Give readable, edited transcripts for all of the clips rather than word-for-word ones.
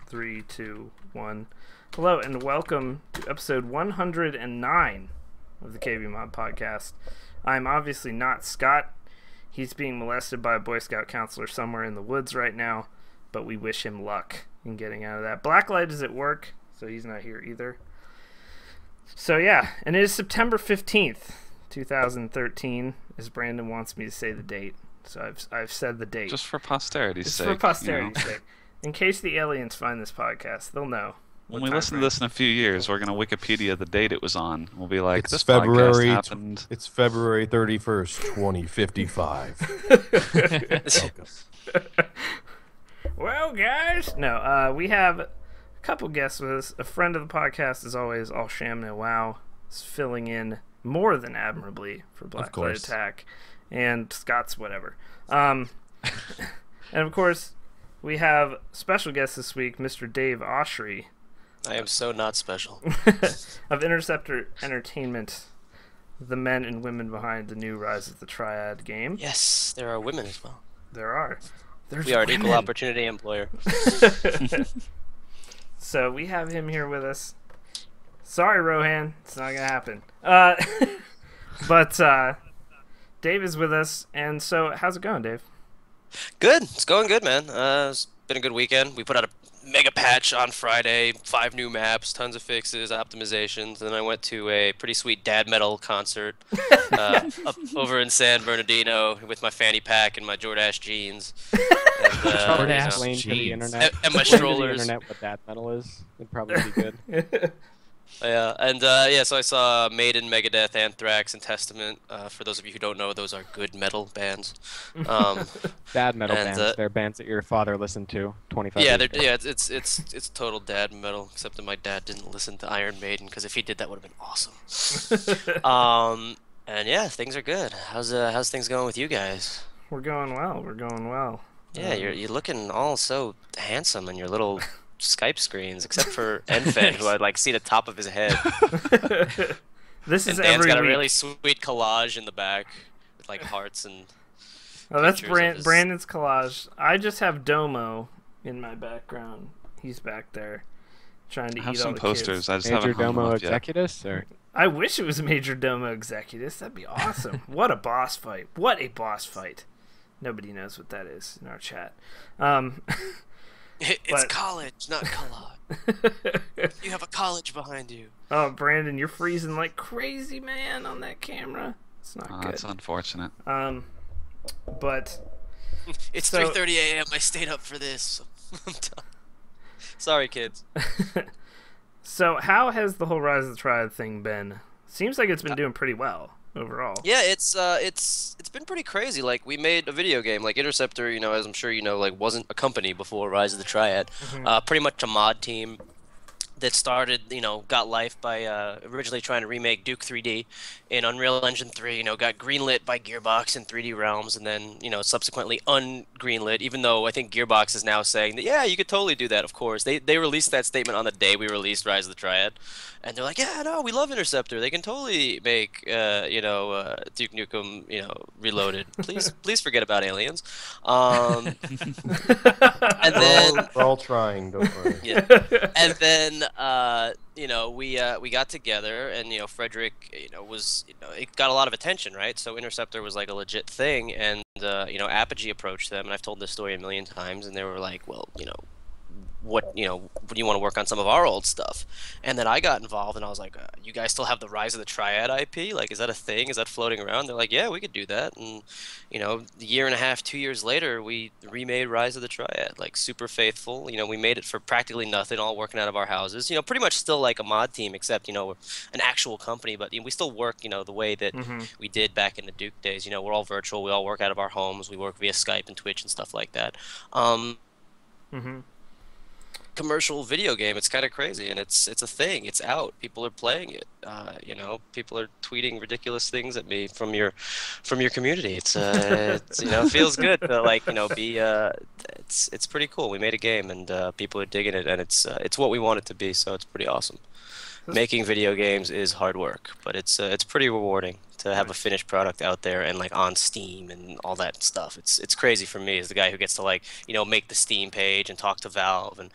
Three, two, one. Hello and welcome to episode 109 of the KBMOD podcast. I'm obviously not Scott. He's being molested by a Boy Scout counselor somewhere in the woods right now, but we wish him luck in getting out of that. Blacklight is at work, so he's not here either. So yeah, and it is September 15th, 2013, as Brandon wants me to say the date. So I've said the date. Just for posterity's sake. Just for posterity's sake. In case the aliens find this podcast, they'll know. When we listen to this in a few years, we're going to Wikipedia the date it was on. We'll be like, it's this February, podcast happened. It's February 31st, 2055. Well, guys. No, we have a couple guests with us. A friend of the podcast, as always, Allshanmnowow, is filling in more than admirably for Blacklight Attack. And Scott's whatever. And of course, we have special guest this week, Mr. Dave Oshry. I am so not special. Of Interceptor Entertainment, the men and women behind the new Rise of the Triad game. Yes, there are women as well. There are. We are an equal opportunity employer. So we have him here with us. Sorry, Rohan, it's not gonna happen. But Dave is with us, and so how's it going, Dave? Good. It's going good, man. It's been a good weekend. We put out a mega patch on Friday, 5 new maps, tons of fixes, optimizations. Then I went to a pretty sweet dad metal concert up over in San Bernardino with my fanny pack and my Jordache jeans. And, Explain to the internet. And my strollers. To the internet what dad metal is. It'd probably be good. Yeah, and so I saw Maiden, Megadeth, Anthrax, and Testament. For those of you who don't know, those are good metal bands. Dad metal bands. They're bands that your father listened to 25 years ago. Yeah, it's total dad metal, except that my dad didn't listen to Iron Maiden, because if he did, that would have been awesome. And yeah, things are good. How's things going with you guys? We're going well. Yeah, you're looking all so handsome in your little Skype screens, except for NFEN, who I'd like see the top of his head. This is Dan's every got a week. really sweet collage in the back with like hearts and. Oh, that's pictures of Brandon's collage. I just have Domo in my background. He's back there trying to I have eat some all the posters. kids. I just Major haven't hung them Domo up yet. Executus, or I wish it was Major Domo Executus. That'd be awesome. What a boss fight! What a boss fight! Nobody knows what that is in our chat. It's college, not collage. You have a college behind you. Oh, Brandon, you're freezing like crazy, man, on that camera. It's not good. That's unfortunate. But It's so, 3:30 a.m. I stayed up for this. I'm done. Sorry, kids. So how has the whole Rise of the Triad thing been? Seems like it's been doing pretty well overall. Yeah, it's been pretty crazy. Like, we made a video game, like Interceptor, you know, as I'm sure you know, like wasn't a company before Rise of the Triad. Pretty much a mod team that started, you know, got life by originally trying to remake Duke 3D in Unreal Engine 3, you know, got greenlit by Gearbox in 3D Realms, and then, you know, subsequently ungreenlit, even though I think Gearbox is now saying that, yeah, you could totally do that, of course. They released that statement on the day we released Rise of the Triad, and they're like, yeah, no, we love Interceptor. They can totally make, you know, Duke Nukem, you know, Reloaded. Please forget about aliens. And then... We're all trying, don't worry. Yeah. And then, you know, we got together, and, you know, Frederick, you know, it got a lot of attention, right? So Interceptor was like a legit thing, and, you know, Apogee approached them, and I've told this story a million times, and they were like, well, you know, what do you want to work on some of our old stuff? And then I got involved, and I was like, you guys still have the Rise of the Triad IP? Like, is that a thing? Is that floating around? They're like, yeah, we could do that. And, you know, a year and a half, 2 years later, we remade Rise of the Triad, like, super faithful. You know, we made it for practically nothing, all working out of our houses. You know, pretty much still like a mod team, except, you know, we're an actual company, but, you know, we still work, you know, the way that we did back in the Duke days. You know, we're all virtual. We all work out of our homes. We work via Skype and Twitch and stuff like that. Commercial video game, it's kind of crazy, and it's a thing. It's out. People are playing it. You know, people are tweeting ridiculous things at me from your community. It's you know, it feels good to, like, you know, be it's pretty cool. We made a game, and people are digging it, and it's what we want it to be, so it's pretty awesome. making video games is hard work, but it's pretty rewarding to have a finished product out there and like on Steam and all that stuff. It's crazy for me as the guy who gets to like make the Steam page and talk to Valve and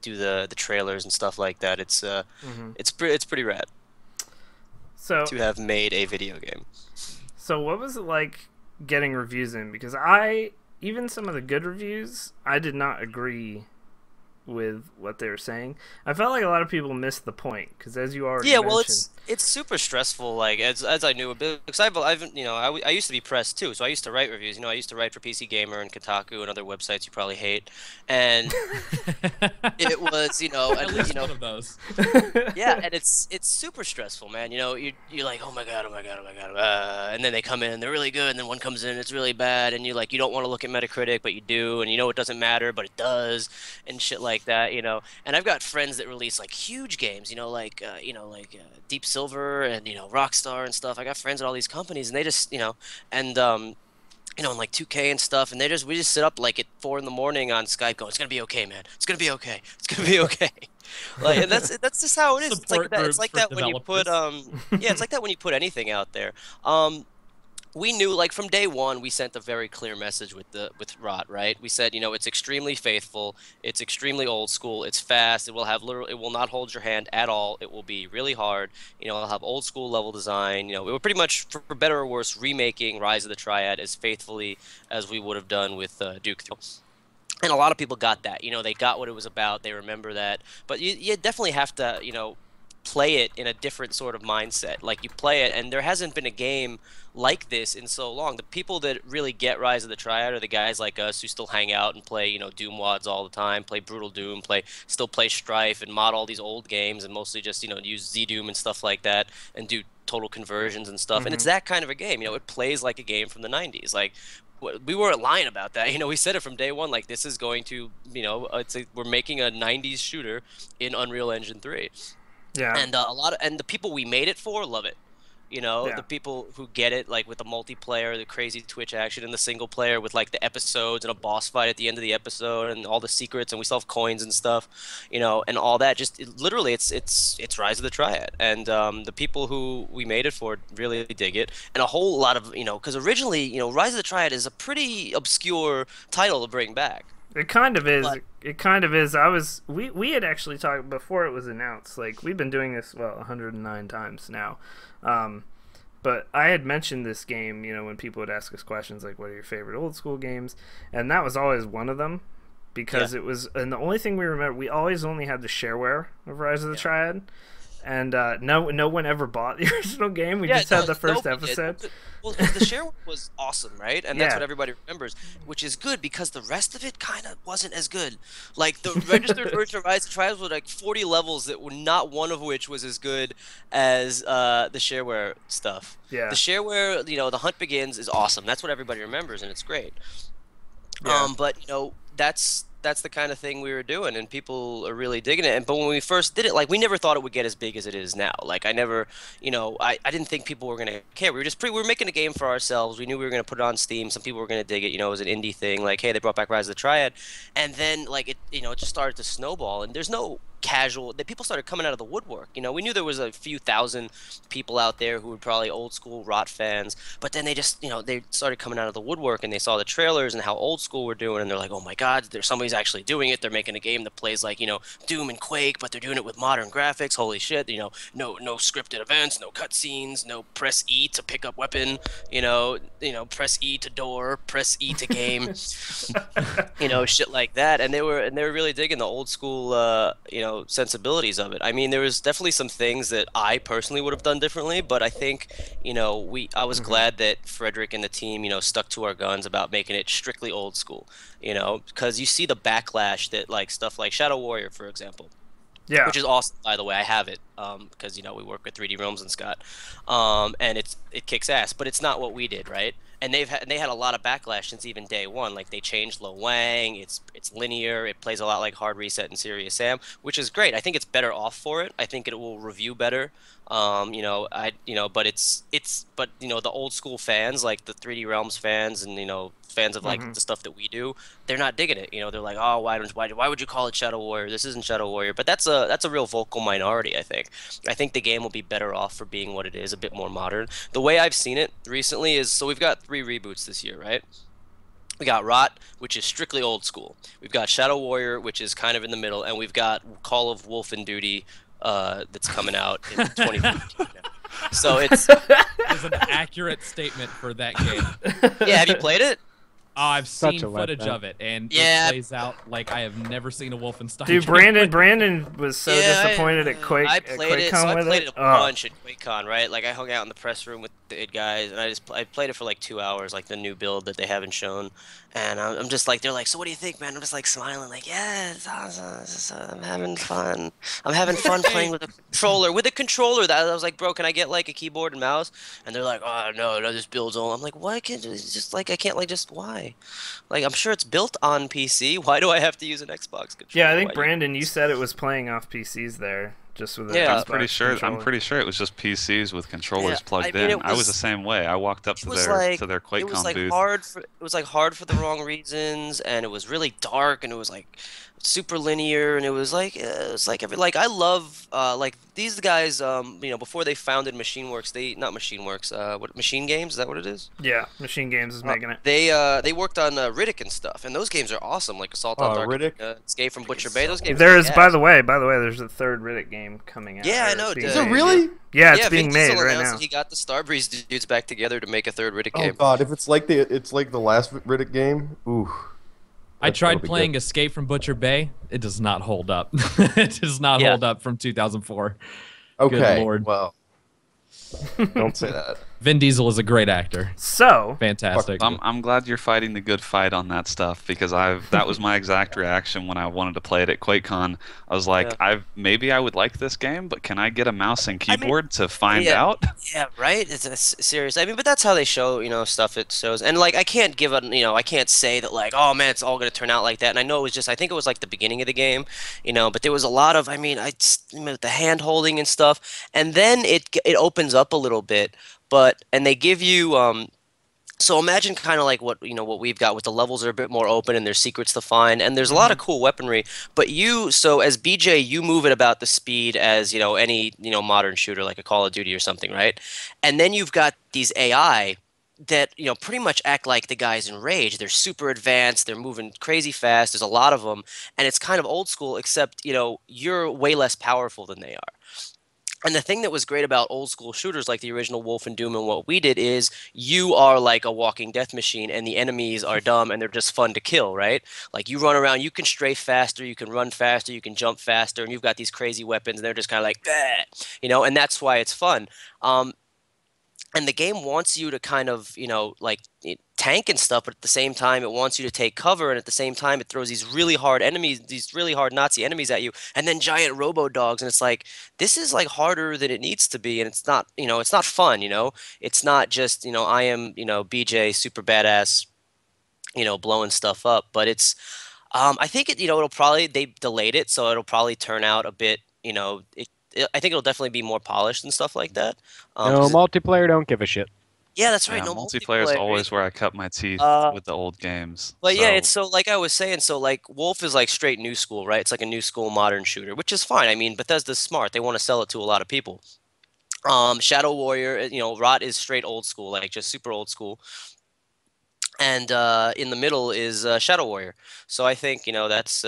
do the trailers and stuff like that. It's pretty rad. So to have made a video game. So what was it like getting reviews in? Because even some of the good reviews, I did not agree with what they were saying. I felt like a lot of people missed the point because, as you already mentioned, well, it's super stressful. Like as I knew a bit, because I used to be press too, so I used to write reviews. I used to write for PC Gamer and Kotaku and other websites you probably hate, and it was at least one of those. Yeah, and it's super stressful, man. You're like, oh my god, and then they come in and they're really good, and then one comes in and it's really bad, and you don't want to look at Metacritic, but you do, and it doesn't matter, but it does, and shit like that, And I've got friends that release like huge games, like Deep Silver and Rockstar and stuff. I got friends at all these companies, and they just and like 2K and stuff, and we just sit up like at 4 in the morning on Skype going, it's gonna be okay, man. It's gonna be okay. It's gonna be okay. Like, and that's just how it is. It's like that. It's like that when you put it's like that when you put anything out there. We knew, like, from day one, we sent a very clear message with Rot, right? We said, it's extremely faithful, it's extremely old school, it's fast, it will not hold your hand at all, it will be really hard, it'll have old school level design, we were pretty much, for better or worse, remaking Rise of the Triad as faithfully as we would have done with Duke 3. And a lot of people got that, they got what it was about, they remember that, but you definitely have to, play it in a different sort of mindset. Like, you play it, and there hasn't been a game like this in so long. The people that really get Rise of the Triad are the guys like us who still hang out and play, Doom wads all the time, play Brutal Doom, still play Strife, and mod all these old games, and mostly just, use Z-Doom and stuff like that, and do total conversions and stuff. And it's that kind of a game. It plays like a game from the 90s. Like, we weren't lying about that. We said it from day one. Like, this is going to, we're making a 90s shooter in Unreal Engine 3. Yeah. And the people we made it for love it. The people who get it, like with the multiplayer, the crazy Twitch action, and the single player with like the episodes and a boss fight at the end of the episode and all the secrets, and we still have coins and stuff, and all that. Literally, it's Rise of the Triad, and the people who we made it for really dig it, and a whole lot of because originally, Rise of the Triad is a pretty obscure title to bring back. It kind of is. It kind of is. We had actually talked before it was announced. Like, we've been doing this 109 times now. But I had mentioned this game, when people would ask us questions like, what are your favorite old school games? And that was always one of them, because it was, and the only thing we remember, we always only had the shareware of Rise of the Triad. And no one ever bought the original game. We just had the first episode. Well, the share was awesome, right? And that's what everybody remembers, which is good because the rest of it kind of wasn't as good. Like, the registered version of Rise of the Triad was like 40 levels that were not one of which was as good as the shareware stuff. Yeah. The shareware, the Hunt Begins is awesome. That's what everybody remembers, and it's great. Yeah. But that's the kind of thing we were doing, and people are really digging it. But when we first did it, like, we never thought it would get as big as it is now. Like, I never, I didn't think people were gonna care. We were making a game for ourselves. We knew we were gonna put it on Steam. Some people were gonna dig it. It was an indie thing. Like, hey, they brought back Rise of the Triad, and then like it just started to snowball. And there's no casual. The people started coming out of the woodwork. We knew there was a few thousand people out there who were probably old school Rot fans, but then they just, they started coming out of the woodwork, and they saw the trailers and how old school we're doing, and they're like, oh my god, there's somebody's actually doing it. They're making a game that plays like, Doom and Quake, but they're doing it with modern graphics. Holy shit, no scripted events, no cutscenes, no press E to pick up weapon, press E to door, press E to game, shit like that. And they were really digging the old school, sensibilities of it. I mean, there was definitely some things that I personally would have done differently, but I think, I was glad that Frederick and the team, stuck to our guns about making it strictly old school, because you see the backlash that, like, stuff like Shadow Warrior, for example. Yeah. Which is awesome, by the way. I have it, because, we work with 3D Realms and Scott, and it kicks ass, but it's not what we did, right? and they had a lot of backlash since even day one. Like they changed Lo Wang. It's linear. It plays a lot like Hard Reset and Serious Sam, which is great. I think it's better off for it. I think it will review better. But the old school fans, like the 3D Realms fans, and fans of like the stuff that we do, they're not digging it. They're like, oh, why would you call it Shadow Warrior? This isn't Shadow Warrior. But that's a real vocal minority. I think the game will be better off for being what it is, a bit more modern. The way I've seen it recently is, so we've got 3 reboots this year, right? We got Rot, which is strictly old school. We've got Shadow Warrior, which is kind of in the middle, and we've got Call of Wolf and Duty, that's coming out in 2015. So it's an accurate statement for that game. Yeah, have you played it? I've seen footage of it, and it plays out like I have never seen a Wolfenstein. Dude, Brandon was so disappointed at Quake. I played it. So I played it a bunch at QuakeCon, right? Like I hung out in the press room with the id guys, and I played it for like 2 hours, like the new build that they haven't shown. And I'm just like, they're like, so what do you think, man? I'm just like smiling, like, yeah, it's awesome. I'm having fun. I'm having fun playing with a controller. With a controller, that I was like, bro, can I get like a keyboard and mouse? And they're like, oh no, this build's on. I'm like, why can't just like I can't like just why? Like I'm sure it's built on PC. Why do I have to use an Xbox controller? Yeah, I think Brandon, you said it was playing off PCs there. Just with I'm pretty sure it was just PCs with controllers plugged in. I was the same way. I walked up to their QuakeCon booth. It was like hard for the wrong reasons, and it was really dark, and it was like super linear, and it was like I love like these guys. Before they founded Machine Games, is that what it is? Yeah, Machine Games is making it. They worked on Riddick and stuff, and those games are awesome, like Assault on Dark, Riddick? Escape from Butcher Bay. Those games. There is, by the way, there's a 3rd Riddick game coming out. Yeah, I know. Is it really? Yeah, it's being made right now. He got the Starbreeze dudes back together to make a 3rd Riddick game. Oh god, if it's like the last Riddick game, ooh. I tried playing Escape from Butcher Bay. It does not hold up. It does not hold up from 2004. Okay. Good Lord. Well, don't say that. Vin Diesel is a great actor. So fantastic. I'm glad you're fighting the good fight on that stuff, because that was my exact reaction when I wanted to play it at QuakeCon. I was like, maybe I would like this game, but can I get a mouse and keyboard to find out? Yeah, right. It's serious. I mean, but that's how they show stuff. It shows, and like I can't I can't say that like, oh man, it's all gonna turn out like that. And I know it was just, I think it was like the beginning of the game, but there was a lot of, the hand holding and stuff, and then it opens up a little bit. And they give you so imagine kind of like what we've got, with the levels are a bit more open and there's secrets to find, and there's a lot of cool weaponry, but so as BJ you move at about the speed as any modern shooter like a Call of Duty or something, right? And then you've got these AI that pretty much act like the guys in Rage. They're super advanced, they're moving crazy fast, there's a lot of them, and it's kind of old school, except you're way less powerful than they are. And the thing that was great about old school shooters like the original Wolf and Doom and what we did is you are like a walking death machine, and the enemies are dumb and they're just fun to kill, right? Like you run around, you can strafe faster, you can run faster, you can jump faster, and you've got these crazy weapons, and they're just kind of like, bah! And that's why it's fun. And the game wants you to kind of, tank and stuff, but at the same time, it wants you to take cover, and at the same time, it throws these really hard enemies, these really hard Nazi enemies at you, and then giant robo-dogs, and it's like, this is, like, harder than it needs to be, and it's not, it's not fun, It's not just, I am, BJ, super badass, blowing stuff up, but it's, I think it, it'll probably, they delayed it, so it'll probably turn out a bit, I think it'll definitely be more polished and stuff like that. No, multiplayer don't give a shit. Yeah, that's right. Yeah, no multiplayer is always where I cut my teeth with the old games. But yeah, it's so like I was saying, so like Wolf is like straight new school, right? It's like a new school modern shooter, which is fine. I mean, Bethesda's smart. They want to sell it to a lot of people. Shadow Warrior, Rot is straight old school, like just super old school. And in the middle is Shadow Warrior. So I think that's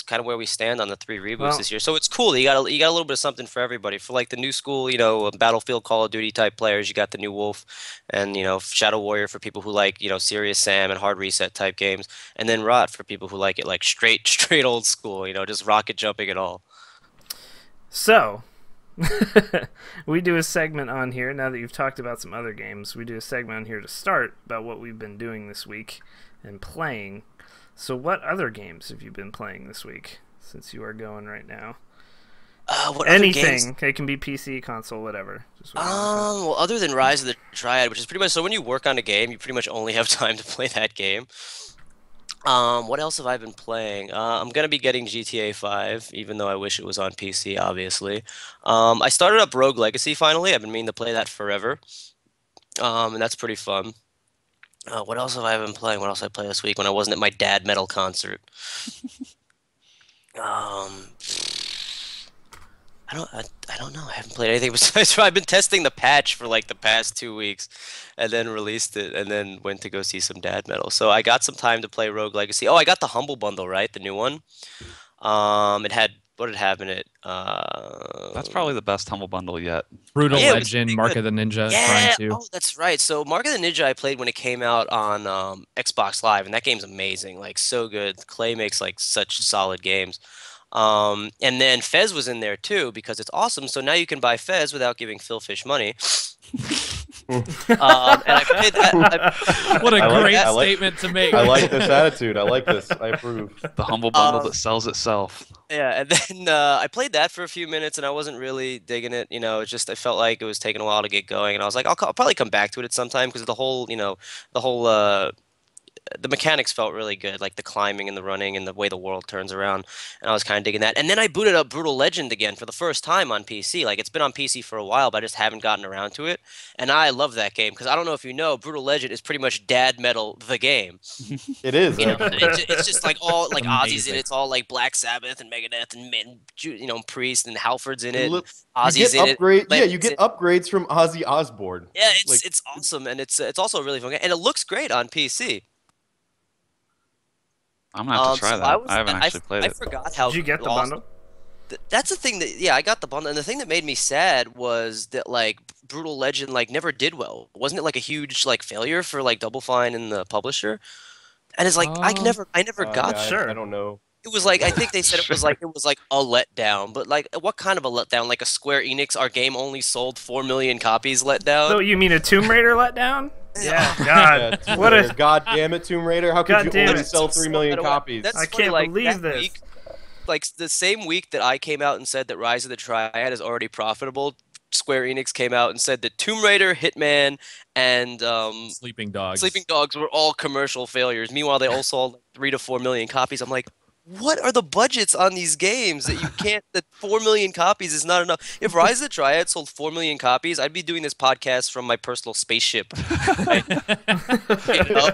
kind of where we stand on the 3 reboots this year. So it's cool. You got a little bit of something for everybody. For like the new school, Battlefield, Call of Duty type players, you got the new Wolf, and Shadow Warrior for people who like Serious Sam and Hard Reset type games, and then Rot for people who like it like straight old school. Just rocket jumping and all. So. We do a segment on here, now that you've talked about some other games, we do a segment on here to start about what we've been doing this week and playing. So what other games have you been playing this week, since you are going right now? What Anything. It can be PC, console, whatever. Well, other than Rise of the Triad, which is pretty much so when you work on a game, you pretty much only have time to play that game. What else have I been playing? I'm gonna be getting GTA 5, even though I wish it was on PC, obviously. I started up Rogue Legacy finally. I've been meaning to play that forever, and that's pretty fun. What else have I been playing? What else did I play this week when I wasn't at my dad metal concert? I don't know. I haven't played anything besides. I've been testing the patch for like the past 2 weeks, and then released it, and then went to go see some dad metal. So I got some time to play Rogue Legacy. Oh, I got the Humble Bundle, right? The new one. It had what did it have in it? That's probably the best Humble Bundle yet. Brutal Legend, Mark of the Ninja. Yeah. Oh, that's right. So Mark of the Ninja I played when it came out on Xbox Live, and that game's amazing. Like so good. Clay makes like such solid games. And then Fez was in there too because it's awesome. So now you can buy Fez without giving Phil Fish money. And I played that. What a great statement to make. I like this attitude. I like this. I approve. The Humble Bundle that sells itself. Yeah, and then I played that for a few minutes, and I wasn't really digging it. You know, it's just I felt like it was taking a while to get going, and I was like, I'll probably come back to it at some time because the whole the mechanics felt really good, like the climbing and the running and the way the world turns around, and I was kind of digging that. And then I booted up Brutal Legend again for the first time on PC. Like, it's been on PC for a while, but I just haven't gotten around to it. And I love that game, because I don't know if you know, Brutal Legend is pretty much dad metal, the game. It is. You know, it's just like all, like Ozzy's in it. It's all like Black Sabbath and Megadeth and Priest and Halford's in it. Ozzy's in it. Yeah, you get upgrades from Ozzy Osbourne. Yeah, it's awesome, and it's also a really fun game. And it looks great on PC. I'm gonna have to try that. I haven't actually played it. I forgot how. Did you get the bundle? That's the thing that I got the bundle, and the thing that made me sad was that like Brutal Legend like never did well. Wasn't it like a huge like failure for like Double Fine and the publisher? And it's like I never got. Sure. I don't know. It was like I think they said it was like a letdown, but like what kind of a letdown? Like a Square Enix, our game only sold 4 million copies letdown. So you mean a Tomb Raider letdown? Yeah, God. Yeah, what a God damn it, Tomb Raider! How could you only sell 3 million copies? I can't believe this. Week, like the same week that I came out and said that Rise of the Triad is already profitable, Square Enix came out and said that Tomb Raider, Hitman, and Sleeping Dogs were all commercial failures. Meanwhile, they all sold like 3 to 4 million copies. I'm like, what are the budgets on these games that you can't? That 4 million copies is not enough. If Rise of the Triad sold 4 million copies, I'd be doing this podcast from my personal spaceship. Right? You know?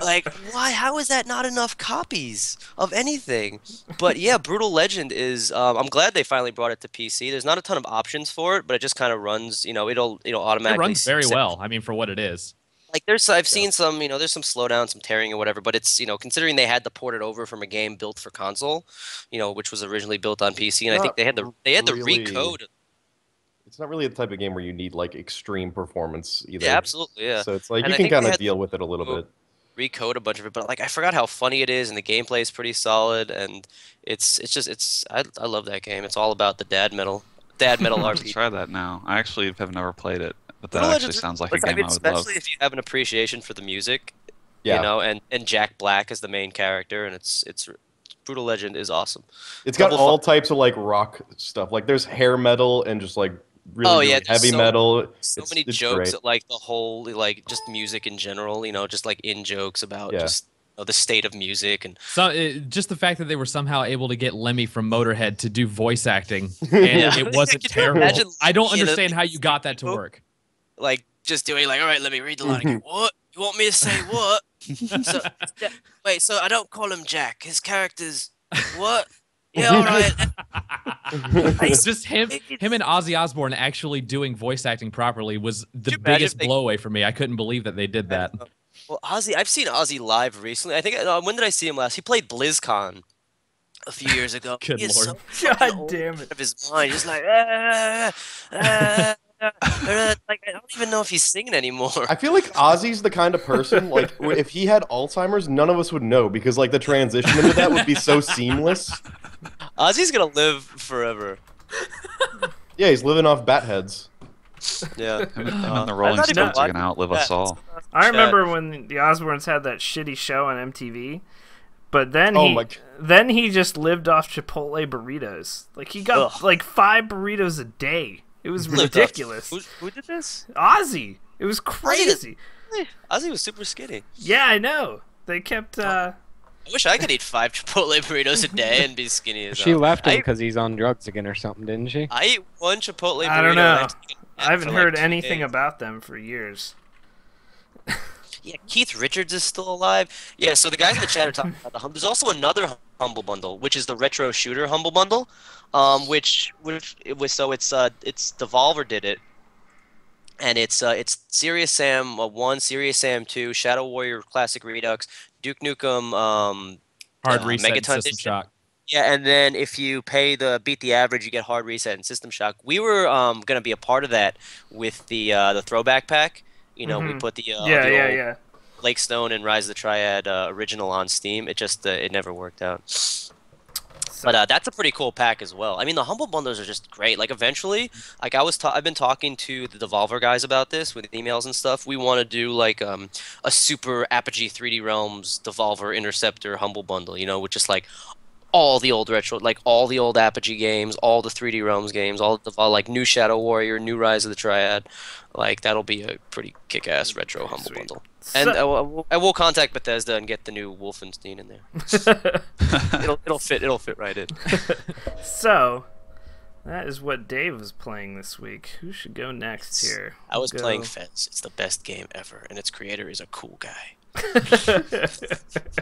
Like, why? How is that not enough copies of anything? But yeah, Brutal Legend is. I'm glad they finally brought it to PC. There's not a ton of options for it, but it just kind of runs. You know, it'll automatically. It runs very well. I mean, for what it is. Like I've seen some, there's some slowdown, some tearing or whatever, but it's, considering they had to port it over from a game built for console, which was originally built on PC, and I think they had to recode. It's not really the type of game where you need like extreme performance either. Yeah, absolutely, yeah. So it's like you can kind of deal with it a little bit. Recode a bunch of it, but like I forgot how funny it is, and the gameplay is pretty solid, and I love that game. It's all about the dad metal RPG. Try that now. I actually have never played it. But that actually sounds like a game I would love. Especially if you have an appreciation for the music, and Jack Black is the main character, and it's Brutal Legend is awesome. It's got all types of like rock stuff. Like there's hair metal and just like really heavy metal. So many jokes at like the whole like just music in general. Just like in jokes about just the state of music and just the fact that they were somehow able to get Lemmy from Motorhead to do voice acting and it wasn't terrible. I don't understand how you got that to work. Like just doing like, all right, let me read the line again. What? You want me to say what? So I don't call him Jack. His character's what? Yeah, all right. Just him and Ozzy Osbourne actually doing voice acting properly was the biggest blowaway for me. I couldn't believe that they did that. Well, I've seen Ozzy live recently. I think when did I see him last? He played BlizzCon a few years ago. Good Lord. God damn it. Of his mind, just like like I don't even know if he's singing anymore. I feel like Ozzy's the kind of person like if he had Alzheimer's, none of us would know because like the transition into that would be so seamless. Ozzy's gonna live forever. Yeah, he's living off bat heads. Yeah, him and the Rolling Stones are gonna outlive us all. I remember when the Osbournes had that shitty show on MTV. But then then he just lived off Chipotle burritos. Like he got like 5 burritos a day. It was ridiculous. Who did this? Ozzy. It was crazy. Ozzy was super skinny. Yeah, I know. They kept. I wish I could eat 5 Chipotle burritos a day and be skinny as hell. She left him because he's on drugs again or something, didn't she? I eat 1 Chipotle burrito. I don't know. I haven't for heard like 2 anything days. about them for years. Yeah, Keith Richards is still alive. Yeah, so the guys in the chat are talking about the there's also another Humble Bundle, which is the Retro Shooter Humble Bundle, which it was it's Devolver did it, and it's Serious Sam 1, Serious Sam 2, Shadow Warrior Classic Redux, Duke Nukem Hard Reset, and Megaton System Edition. Shock. Yeah, and then if you pay beat the average, you get Hard Reset and System Shock. We were gonna be a part of that with the throwback pack. You know, we put the old Lake Stone and Rise of the Triad original on Steam. It just it never worked out. But that's a pretty cool pack as well. I mean, the Humble Bundles are just great. Like eventually, like I've been talking to the Devolver guys about this with emails and stuff. We want to do like a super Apogee 3D Realms Devolver Interceptor Humble Bundle. You know, with just like all the old retro, like all the old Apogee games, all the 3D Realms games, all like new Shadow Warrior, new Rise of the Triad. Like that'll be a pretty kick-ass retro Humble Bundle. And I will contact Bethesda and get the new Wolfenstein in there. it'll fit right in. So that is what Dave was playing this week. Who should go next here? I was playing Fez. It's the best game ever, and its creator is a cool guy.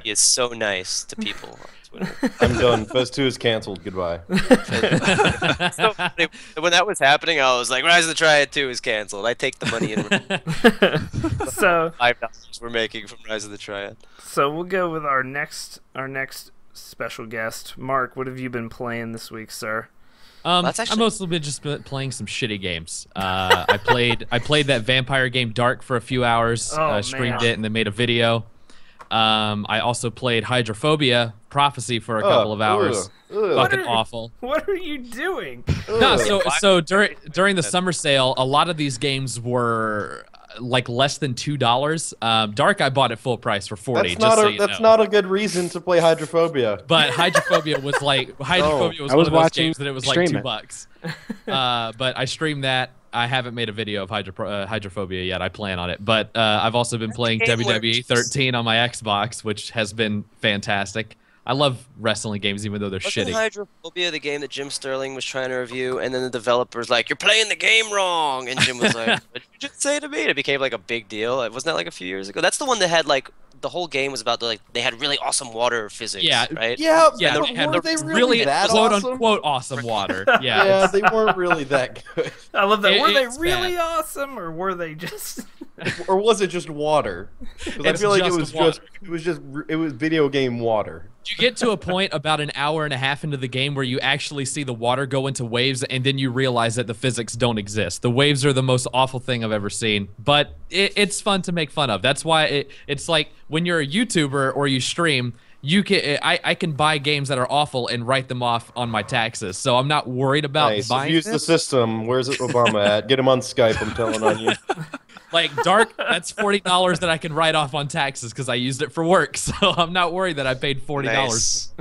He is so nice to people on Twitter. I'm done. Fez 2 is canceled. Goodbye. So, when that was happening, I was like, Rise of the Triad 2 is canceled. I take the money and so $5 we're making from Rise of the Triad. So we'll go with our next special guest. Mark, what have you been playing this week, sir? I've mostly been just playing some shitty games. I played that vampire game Dark for a few hours, streamed it, and then made a video. I also played Hydrophobia Prophecy for a couple of hours. Fucking awful. What are you doing? No, so during the summer sale, a lot of these games were like less than $2. Dark I bought at full price for $40. That's not a good reason to play Hydrophobia. But Hydrophobia was was one of those games that it was like $2. But I streamed that. I haven't made a video of Hydrophobia yet. I plan on it. But I've also been playing WWE 13 on my Xbox, which has been fantastic. I love wrestling games, even though they're shitty. Hydrophobia, the game that Jim Sterling was trying to review, and then the developer's like, "You're playing the game wrong," and Jim was like, "What did you just say to me?" And it became like a big deal. Wasn't that like a few years ago? That's the one that had like the whole game was about they had really awesome water physics. Yeah, right. Yeah, were they really that quote awesome? unquote awesome water. Yeah, they weren't really that good. I love that. Were they really awesome, or were they just? Or was it just water? Because I feel like it was video game water. You get to a point about an hour and a half into the game where you actually see the water go into waves, and then you realize that the physics don't exist. The waves are the most awful thing I've ever seen, but it's fun to make fun of. That's why it's like when you're a YouTuber or you stream, I can buy games that are awful and write them off on my taxes, so I'm not worried about buying use the system. Where's Obama at? Get him on Skype. I'm telling on you. Like Dark, that's $40 that I can write off on taxes because I used it for work, so I'm not worried that I paid $40. Nice.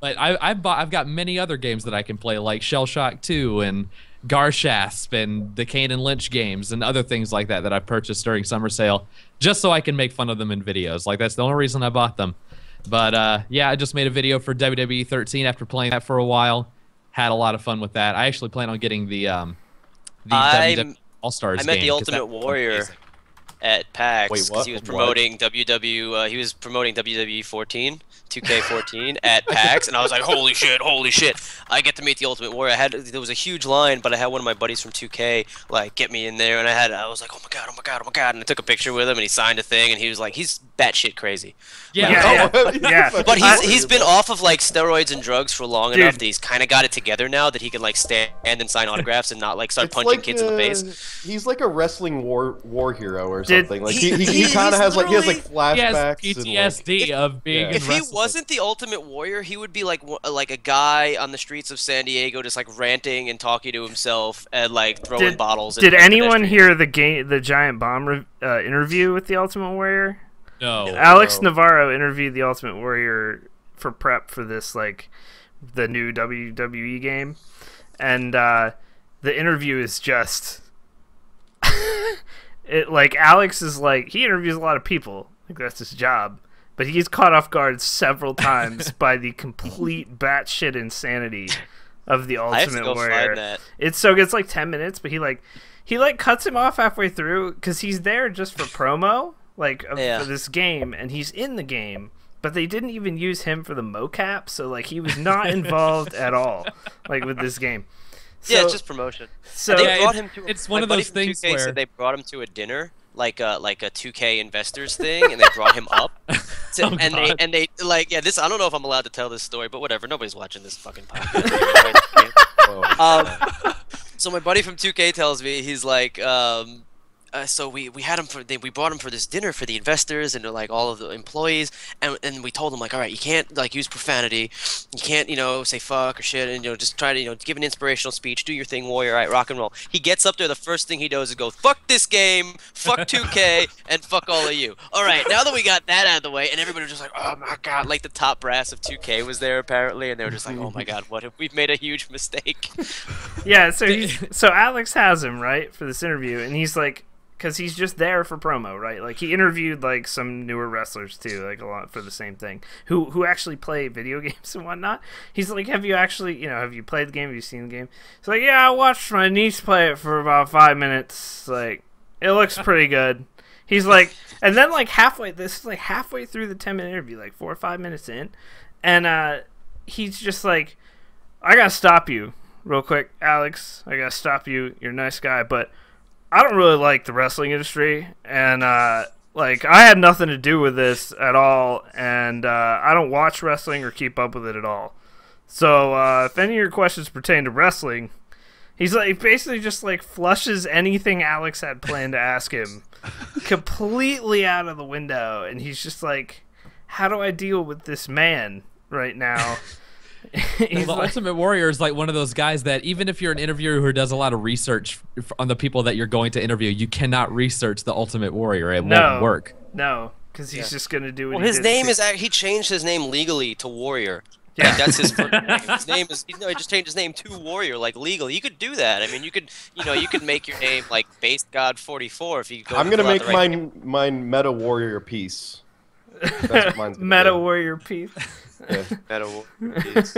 But I've got many other games that I can play, like Shell Shock 2 and Garshasp and the Kane and Lynch games and other things like that I purchased during summer sale, just so I can make fun of them in videos. Like that's the only reason I bought them. But yeah, I just made a video for WWE 13 after playing that for a while. Had a lot of fun with that. I actually plan on getting the WWE All-Stars game. I met the Ultimate Warrior at PAX. Wait, what? He was promoting he was promoting WWE 14, 2K14 at PAX, and I was like, holy shit! I get to meet the Ultimate Warrior. There was a huge line, but I had one of my buddies from 2K like get me in there, and I was like, oh my god, and I took a picture with him, and he signed a thing, and he was like, he's batshit crazy. Yeah. But he's been off of like steroids and drugs for long enough that he's kind of got it together now that he can like stand and sign autographs and not like start punching kids in the face. He's like a wrestling war hero or something. Like he kind of has like flashbacks. He has PTSD of being in wrestling. If he wasn't the Ultimate Warrior, he would be like a guy on the streets of San Diego just like ranting and talking to himself and like throwing bottles. Did anyone hear the Giant Bomb interview with the Ultimate Warrior? No. Alex Navarro interviewed the Ultimate Warrior for prep for this, like, the new WWE game. And the interview is just... Alex is like, he interviews a lot of people. Like, that's his job. But he's caught off guard several times by the complete batshit insanity of the Ultimate Warrior. It's so good. It's like 10 minutes, but he cuts him off halfway through because he's there just for promo, for this game, and he's in the game. But they didn't even use him for the mocap, so like he was not involved at all, like with this game. So, yeah, it's just promotion. So they brought him to. It's one of those things where said they brought him to a dinner, like a 2K investors thing, and they brought him up. And they this. I don't know if I'm allowed to tell this story, but whatever. Nobody's watching this fucking podcast. So my buddy from 2K tells me, he's like, so we had him we brought him for this dinner for the investors and like all of the employees, and we told him like, all right, you can't like use profanity, you can't say fuck or shit, and just try to give an inspirational speech, do your thing, warrior, all right, rock and roll. He gets up there, the first thing he does is go, fuck this game, fuck 2K, and fuck all of you. All right, now that we got that out of the way, and everybody was just like, oh my god, like the top brass of 2K was there apparently, and they were just like, oh my god, what if we've made a huge mistake? Yeah, so Alex has him right for this interview, and he's like, because he's just there for promo, right? Like, he interviewed, like, some newer wrestlers, too, like, a lot for the same thing, who actually play video games and whatnot. He's like, have you actually, have you played the game? Have you seen the game? He's like, yeah, I watched my niece play it for about 5 minutes. Like, it looks pretty good. He's like, and then, like, halfway through the 10-minute interview, like, 4 or 5 minutes in, and he's just like, I gotta stop you real quick, Alex. I gotta stop you. You're a nice guy, but I don't really like the wrestling industry, and I had nothing to do with this at all, and I don't watch wrestling or keep up with it at all. So if any of your questions pertain to wrestling, he's like basically just like flushes anything Alex had planned to ask him completely out of the window, and he's just like, how do I deal with this man right now? The Ultimate Warrior is like one of those guys that even if you're an interviewer who does a lot of research on the people that you're going to interview, you cannot research the Ultimate Warrior. It won't work. No, because he's just going to do what he he changed his name legally to Warrior. Yeah. Like, that's his first name. His name is he just changed his name to Warrior, like legally. You could do that. I mean, you could make your name like Base God 44 if you go. I'm gonna make mine Meta Warrior piece. That's what mine's Meta Warrior piece. Yeah. Meta Warrior piece.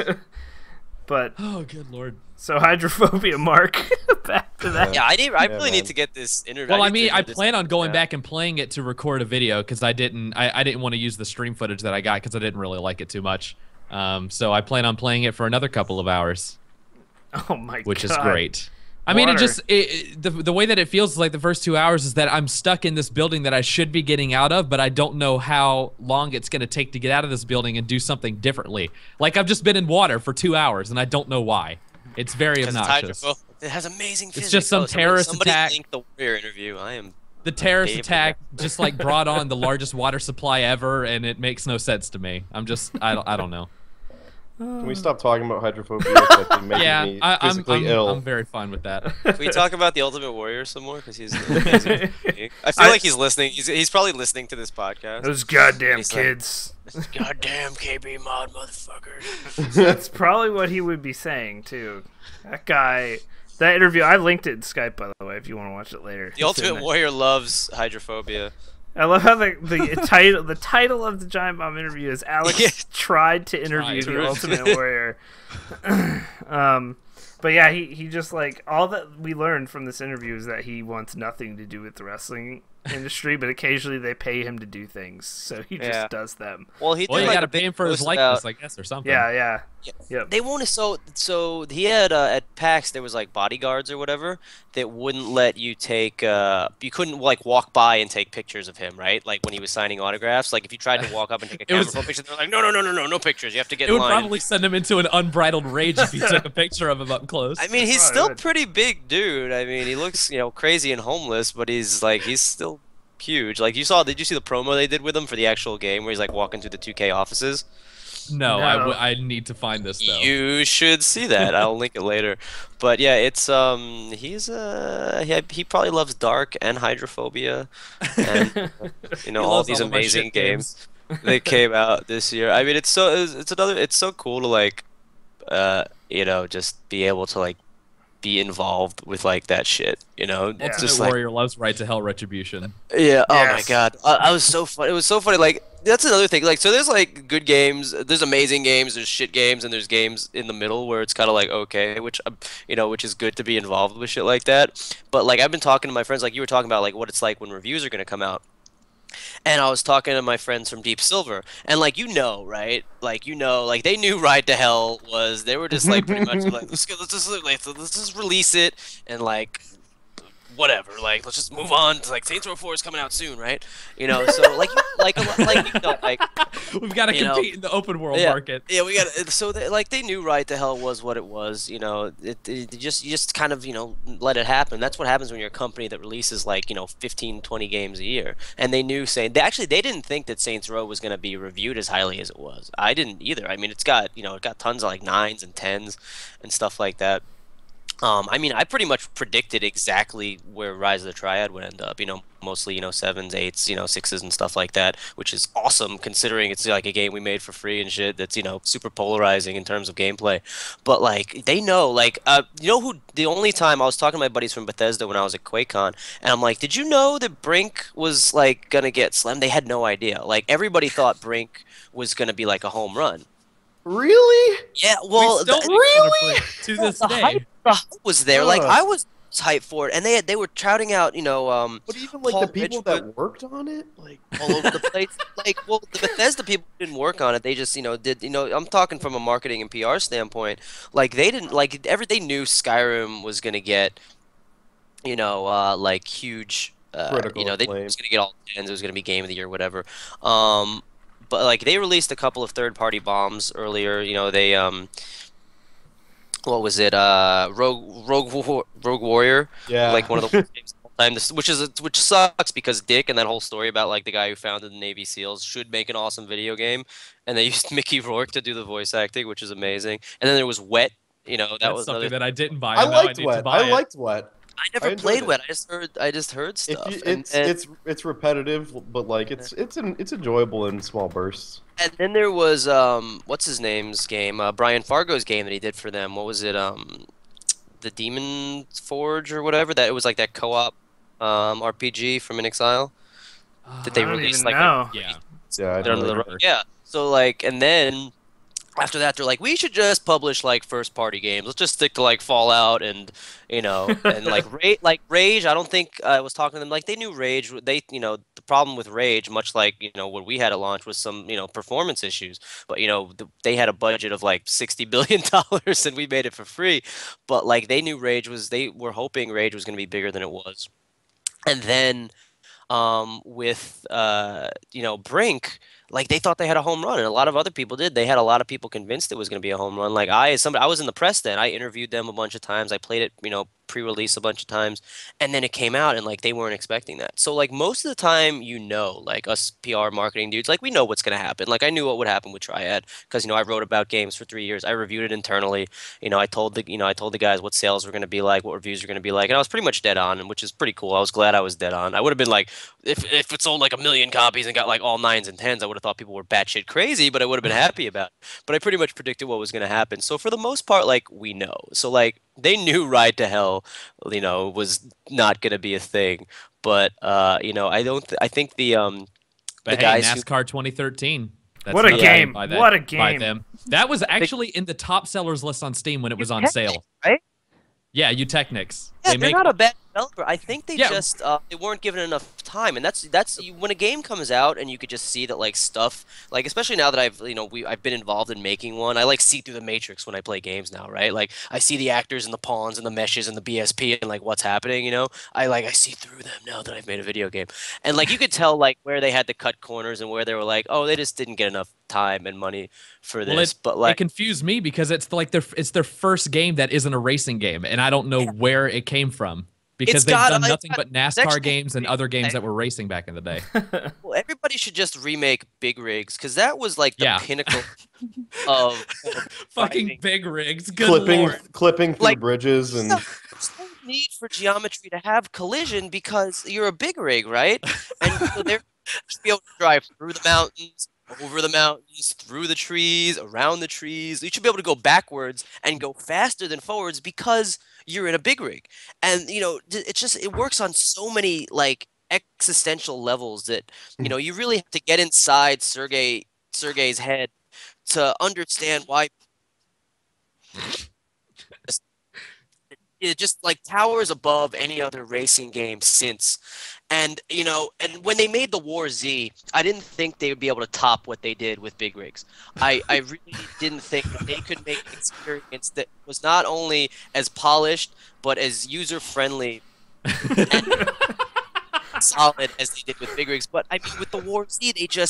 But oh, good lord. So Hydrophobia, Mark. Back to that. Yeah, I really need to get this interview. Well, I mean, I plan on going back and playing it to record a video because I didn't want to use the stream footage that I got because I didn't really like it too much. So I plan on playing it for another couple of hours. Oh my god. Which is great. I mean, the way that it feels like the first 2 hours is that I'm stuck in this building that I should be getting out of, but I don't know how long it's going to take to get out of this building and do something differently. Like, I've just been in water for 2 hours, and I don't know why. It's very obnoxious. It has amazing physics. It's just some terrorist attack. Somebody linked the Warrior interview. The terrorist attack just, like, brought on the largest water supply ever, and it makes no sense to me. I don't know. Can we stop talking about hydrophobia? That's making me physically ill. I'm very fine with that. Can we talk about the Ultimate Warrior some more? Because he's amazing. I feel like he's listening. He's probably listening to this podcast. Those goddamn kids. Like, goddamn KBMOD motherfuckers. That's probably what he would be saying too. That guy. That interview. I linked it in Skype, by the way, if you want to watch it later. The Ultimate Warrior loves Hydrophobia. I love how the title of the Giant Bomb interview is Alex tried to interview the Ultimate Warrior. But yeah, he just like all that we learned from this interview is that he wants nothing to do with the wrestling industry, but occasionally they pay him to do things, so he just does them. Well, you gotta pay him for his likeness, I guess, or something. Yeah. Yep. They won't. So he had at PAX there was like bodyguards or whatever that wouldn't let you take. You couldn't like walk by and take pictures of him, right? Like when he was signing autographs. Like if you tried to walk up and take a camera picture, they're like, no pictures. You have to get in line. It would probably send him into an unbridled rage if you took a picture of him up close. I mean, he's still pretty big, dude. I mean, he looks crazy and homeless, but he's still huge. Like did you see the promo they did with him for the actual game where he's like walking through the 2K offices? No, No. I need to find this though. You should see that. I'll link it later. But yeah, it's he probably loves Dark and Hydrophobia, and He all loves these all of my amazing shit games that came out this year. I mean, it's so cool to like just be able to like be involved with like that shit. Yeah. It's just Ultimate like Warrior loves Right to Hell Retribution. yeah. Oh my Yes. god, I was so fun. It was so funny. Like that's another thing. Like so, there's like good games, there's amazing games, there's shit games, and there's games in the middle where it's kind of like okay, which which is good to be involved with shit like that. But like I've been talking to my friends, like you were talking about, like what it's like when reviews are gonna come out. And I was talking to my friends from Deep Silver, and like right? Like like they knew Ride to Hell was. They were just like pretty much like let's just release it and like whatever. Like let's just move on. Like Saints Row 4 is coming out soon, right? So like like We've got to compete in the open world market. Yeah, we got so they knew Ride to Hell was what it was. You just kind of let it happen. That's what happens when you're a company that releases like 15, 20 games a year. And they knew they didn't think that Saints Row was going to be reviewed as highly as it was. I didn't either. I mean, it got tons of like 9s and 10s and stuff like that. I mean, I pretty much predicted exactly where Rise of the Triad would end up. Mostly 7s, 8s, 6s and stuff like that, which is awesome considering it's like a game we made for free and shit. That's super polarizing in terms of gameplay. But like they know, like who? The only time I was talking to my buddies from Bethesda when I was at QuakeCon, and I'm like, did you know that Brink was like gonna get slammed? They had no idea. Like everybody thought Brink was gonna be like a home run. Really? Yeah, well, really? To this the day. hype was there. Like I was hyped for it, and they were touting out, But even like Paul the people Ridgewood that worked on it, like all over the place. Like, well, the Bethesda people didn't work on it. They just, did. I'm talking from a marketing and PR standpoint. Like they didn't like they knew Skyrim was gonna get, like huge. Critical they acclaim. was gonna get all 10s. It was gonna be Game of the Year, whatever. But like they released a couple of third-party bombs earlier. They what was it? Rogue Warrior. Yeah. Like one of the worst games of all time. Which sucks because Dick and that whole story about like the guy who founded the Navy SEALs should make an awesome video game, and they used Mickey Rourke to do the voice acting, which is amazing. And then there was Wet. That That's was something that I didn't buy. I and now liked need Wet. To buy I liked Wet. I never enjoyed played it. Wet. I just heard stuff. It's repetitive, but like it's enjoyable in small bursts. And then there was what's his name's game? Brian Fargo's game that he did for them. What was it? The Demon Forge or whatever. That it was like that co-op RPG from In Exile that they I don't released. even Like know. Yeah. Yeah, I they're under the remember. yeah. So like, and then after that, they're like, we should just publish like first-party games. Let's just stick to like Fallout and and like Rage. I don't think I was talking to them. Like they knew Rage. They the problem with Rage, much like what we had at launch, was some performance issues. But they had a budget of like $60 billion and we made it for free. But like they knew they were hoping Rage was going to be bigger than it was. And then with Brink, like they thought they had a home run, and a lot of other people did. They had a lot of people convinced it was going to be a home run. Like I was in the press then. I interviewed them a bunch of times. I played it, pre-release a bunch of times, and then it came out, and like they weren't expecting that. So like most of the time, like us PR marketing dudes, like we know what's going to happen. Like I knew what would happen with Triad because I wrote about games for 3 years. I reviewed it internally. I told the guys what sales were going to be like, what reviews were going to be like, and I was pretty much dead on, which is pretty cool. I was glad I was dead on. I would have been like, if it sold like 1 million copies and got like all 9s and 10s, I would have thought people were batshit crazy, but I would have been happy about it. But I pretty much predicted what was going to happen. So for the most part, like we know. So like they knew Ride to Hell, was not going to be a thing. But I think the But hey, guys NASCAR 2013. That's What a another game. by that- What a by game. them. That was actually in the top sellers list on Steam when it was on sale. right? Yeah, Eutechnics. Yeah, they're not a bad developer. I think they Yeah. just they weren't given enough time, and that's when a game comes out and you could just see that like stuff, like especially now that I've been involved in making one. I like see through the matrix when I play games now, right? Like I see the actors and the pawns and the meshes and the BSP and like what's happening. I see through them now that I've made a video game, and like you could tell like where they had to cut corners and where they were like, oh, they just didn't get enough time and money for this. Well, it, but like it confused me because it's like it's their first game that isn't a racing game, and I don't know where it came from Because they've done nothing but NASCAR actually games and other games that were racing back in the day. Well, everybody should just remake Big Rigs because that was like the pinnacle of fucking big rigs. Good Lord. Clipping through bridges and. There's no need for geometry to have collision because you're a big rig, right? And so they're just be able to drive through the mountains, over the mountains, through the trees, around the trees. You should be able to go backwards and go faster than forwards because you're in a big rig. And it works on so many like existential levels that you really have to get inside Sergey's head to understand why it just like towers above any other racing game since. And and when they made the War Z, I didn't think they would be able to top what they did with Big Rigs. I really didn't think that they could make an experience that was not only as polished but as user friendly and solid as they did with Big Rigs. But I mean, with the War Z, they took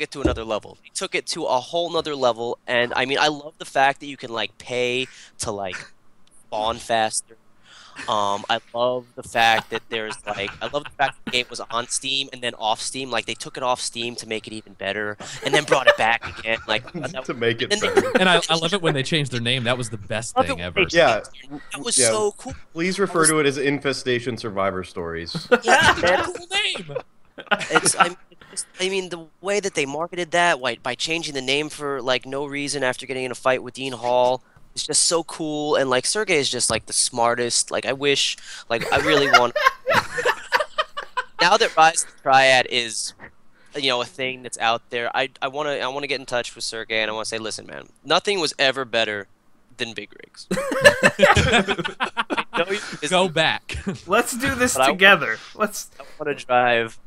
it to another level. They took it to a whole nother level. And I mean, I love the fact that you can like pay to like spawn faster. I love the fact that the game was on Steam and then off Steam. Like they took it off Steam to make it even better, and then brought it back again, like to make it better. And I love it when they changed their name. That was the best thing ever. Yeah, that was so cool. Please refer to it as Infestation Survivor Stories. Yeah, man. Cool name. I mean, the way that they marketed that, by changing the name for like no reason after getting in a fight with Dean Hall. It's just so cool, and like Sergey is just like the smartest. Like I really want. Now that Rise of the Triad is, a thing that's out there, I want to get in touch with Sergey, and I want to say, listen, man, nothing was ever better than Big Rigs. Go back. Let's do this together. I want to drive.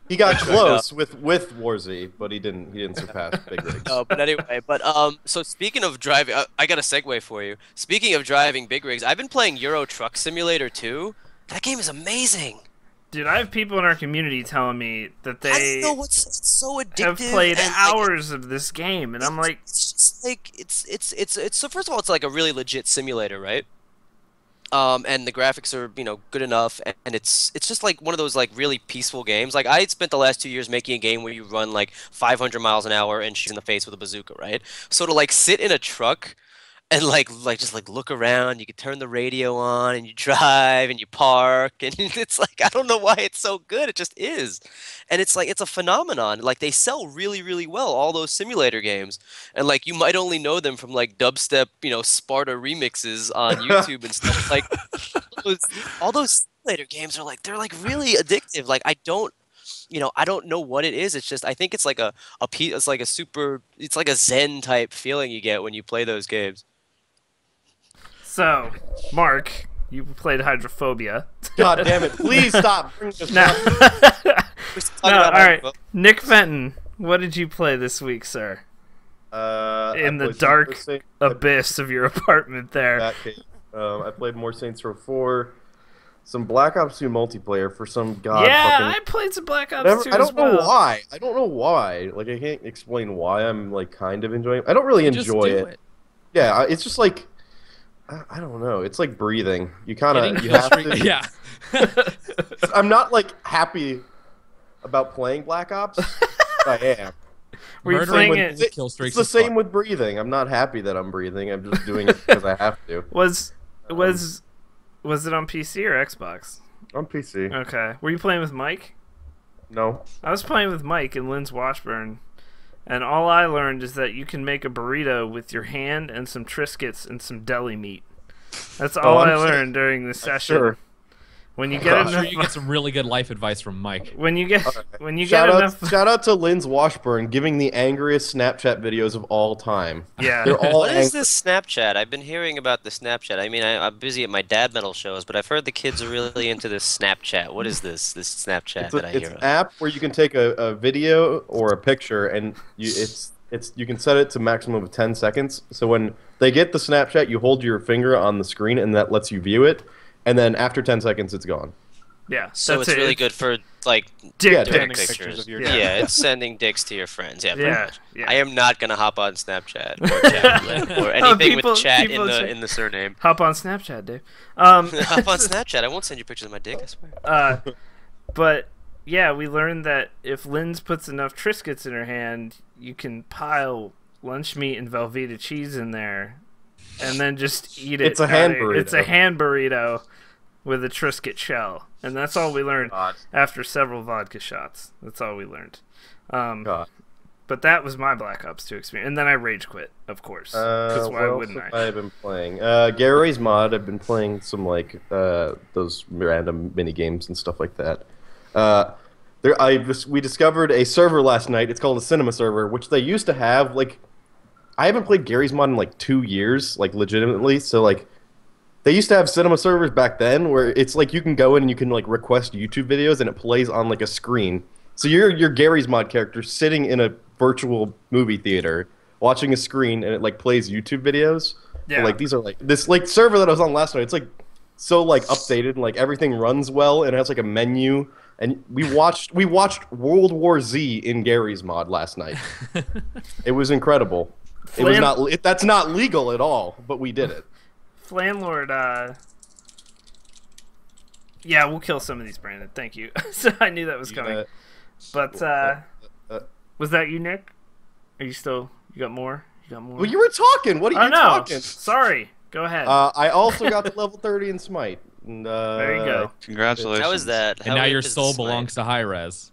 He got close with War Z, but he didn't surpass Big Rigs. No, but anyway, so speaking of driving, I got a segue for you. Speaking of driving Big Rigs, I've been playing Euro Truck Simulator 2. That game is amazing. Dude, I have people in our community telling me that they it's so addictive. Have played hours of this game, and I'm like, it's just like it's so first of all, it's like a really legit simulator, right? And the graphics are, good enough, and it's just like one of those like really peaceful games. Like I spent the last 2 years making a game where you run like 500 miles an hour and shoot in the face with a bazooka, right? So to like sit in a truck and just look around, you can turn the radio on and you drive and you park, and it's like I don't know why it's so good, it just is. And it's like it's a phenomenon. Like they sell really, really well, all those simulator games. And like you might only know them from like dubstep, Sparta remixes on YouTube and stuff. Like all those simulator games are like they're like really addictive. Like I don't know what it is. It's just I think it's like it's like a Zen type feeling you get when you play those games. So, Mark, you played Hydrophobia. God damn it! Please stop. No, all right. Nick Fenton, what did you play this week, sir? In the dark abyss of your apartment there. I played more Saints Row 4, some Black Ops 2 multiplayer for some I played some Black Ops 2 I don't know why. I don't know why. Like I can't explain why I'm like kind of enjoying it. I don't really enjoy it. Yeah, it's just like I don't know. It's like breathing. You have to. Yeah. I'm not like happy about playing Black Ops. I am. Were you playing it? It's the same with breathing. I'm not happy that I'm breathing. I'm just doing it because I have to. Was it on PC or Xbox? On PC. Okay. Were you playing with Mike? No. I was playing with Mike and Lynn's Washburn, and all I learned is that you can make a burrito with your hand and some Triscuits and some deli meat. That's all I learned during the session. Sure. When you get I'm sure you get some really good life advice from Mike. When you get shout out to Lynn's Washburn giving the angriest Snapchat videos of all time. Yeah. They're all What is this Snapchat? I've been hearing about the Snapchat. I mean, I'm busy at my dad metal shows, but I've heard the kids are really into this Snapchat. What is this Snapchat that I hear? It's an app where you can take a video or a picture and you can set it to maximum of 10 seconds. So when they get the Snapchat, you hold your finger on the screen and that lets you view it. And then after 10 seconds, it's gone. Yeah. So it's really good for like dick pictures of your yeah, it's sending dicks to your friends. Yeah, pretty much. Yeah. I am not gonna hop on Snapchat or chat or anything with chat in the surname. Hop on Snapchat, Dave. Hop on Snapchat. I won't send you pictures of my dick. I swear. But yeah, we learned that if Linz puts enough Triscuits in her hand, you can pile lunch meat and Velveeta cheese in there, and then just eat it. It's a hand burrito. It's a hand burrito with a Triscuit shell, and that's all we learned after several vodka shots. That's all we learned. But that was my Black Ops 2 experience, and then I rage quit, of course. Because why wouldn't I? I've been playing Gary's Mod. I've been playing some like those random mini games and stuff like that. We discovered a server last night. It's called a cinema server, which they used to have. Like, I haven't played Gary's Mod in like 2 years, like legitimately. So like, they used to have cinema servers back then, where it's like you can go in and you can like request YouTube videos, and it plays on like a screen. So you're Gary's Mod character sitting in a virtual movie theater watching a screen, and it like plays YouTube videos. Yeah. But, like these are like this like server that I was on last night. It's like so like updated, and like everything runs well, and it has like a menu. And we watched World War Z in Gary's Mod last night. It was incredible. It was not. That's not legal at all, but we did it. Flanlord, yeah, we'll kill some of these, Brandon. Thank you. So I knew that was coming. But was that you, Nick? Are you still? You got more? You got more? Well, you were talking. What are you talking? Sorry. Go ahead. I also got to level 30 in Smite. And, there you go. Congratulations. How is that? And now your soul belongs to Hi-Rez.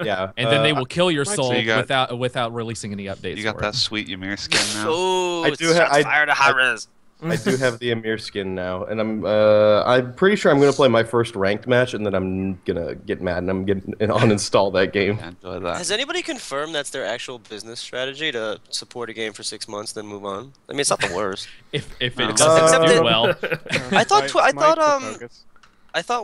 Yeah. And then they will kill your soul so without releasing any updates. You got that sweet Ymir skin now. Oh, I do have. fire to Hi-Rez. I do have the Ymir skin now, and I'm pretty sure I'm gonna play my first ranked match, and then I'm gonna get mad and I'm gonna uninstall that game. Enjoy that. Has anybody confirmed that's their actual business strategy to support a game for 6 months, then move on? I mean, it's not the worst. if it doesn't do well. I thought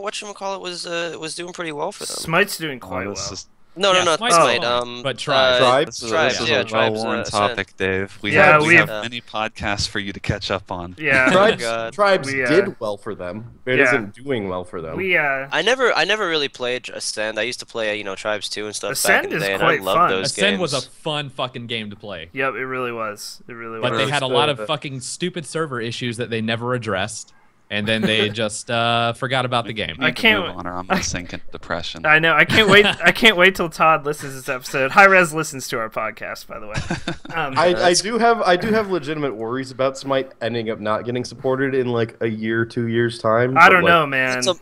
whatchamacallit was doing pretty well for them. Smite's doing quite well. No, not Smite. But Tribes. This is a well-worn topic, Dave. We have many podcasts for you to catch up on. Yeah, Tribes did well for them. It isn't doing well for them. I never really played Ascend. I used to play Tribes 2 and stuff Ascend back in the day, is and I quite loved fun. those Ascend games. was a fun fucking game to play. Yep, it really was. It really But was. they had a lot of fucking stupid server issues that they never addressed. And then they just forgot about the game. I can't move on, or I'm gonna sink into depression. I know. I can't wait. I can't wait till Todd listens to this episode. Hi-Rez listens to our podcast, by the way. I do have legitimate worries about Smite ending up not getting supported in like a year, 2 years time. I don't know, man. It's a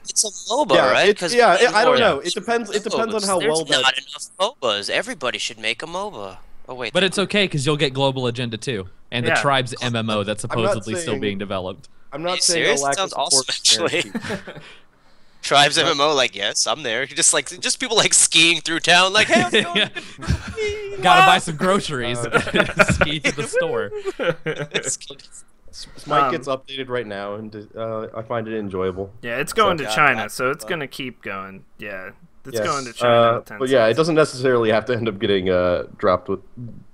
MOBA, right? I don't know. It depends. It depends on how well There's not enough MOBAs. Everybody should make a MOBA. Oh wait. But it's okay because you'll get Global Agenda 2 and the Tribes MMO that's supposedly still being developed. I'm not saying that sounds awesome, actually. Tribes MMO, like, yes, I'm there. Just people like skiing through town, like, hey, how's it going? Gotta buy some groceries. Ski to the store. Smite gets updated right now, and I find it enjoyable. Yeah, it's going to China, so it's going to keep going. Yeah, it's going to China. But yeah, it doesn't necessarily have to end up getting dropped with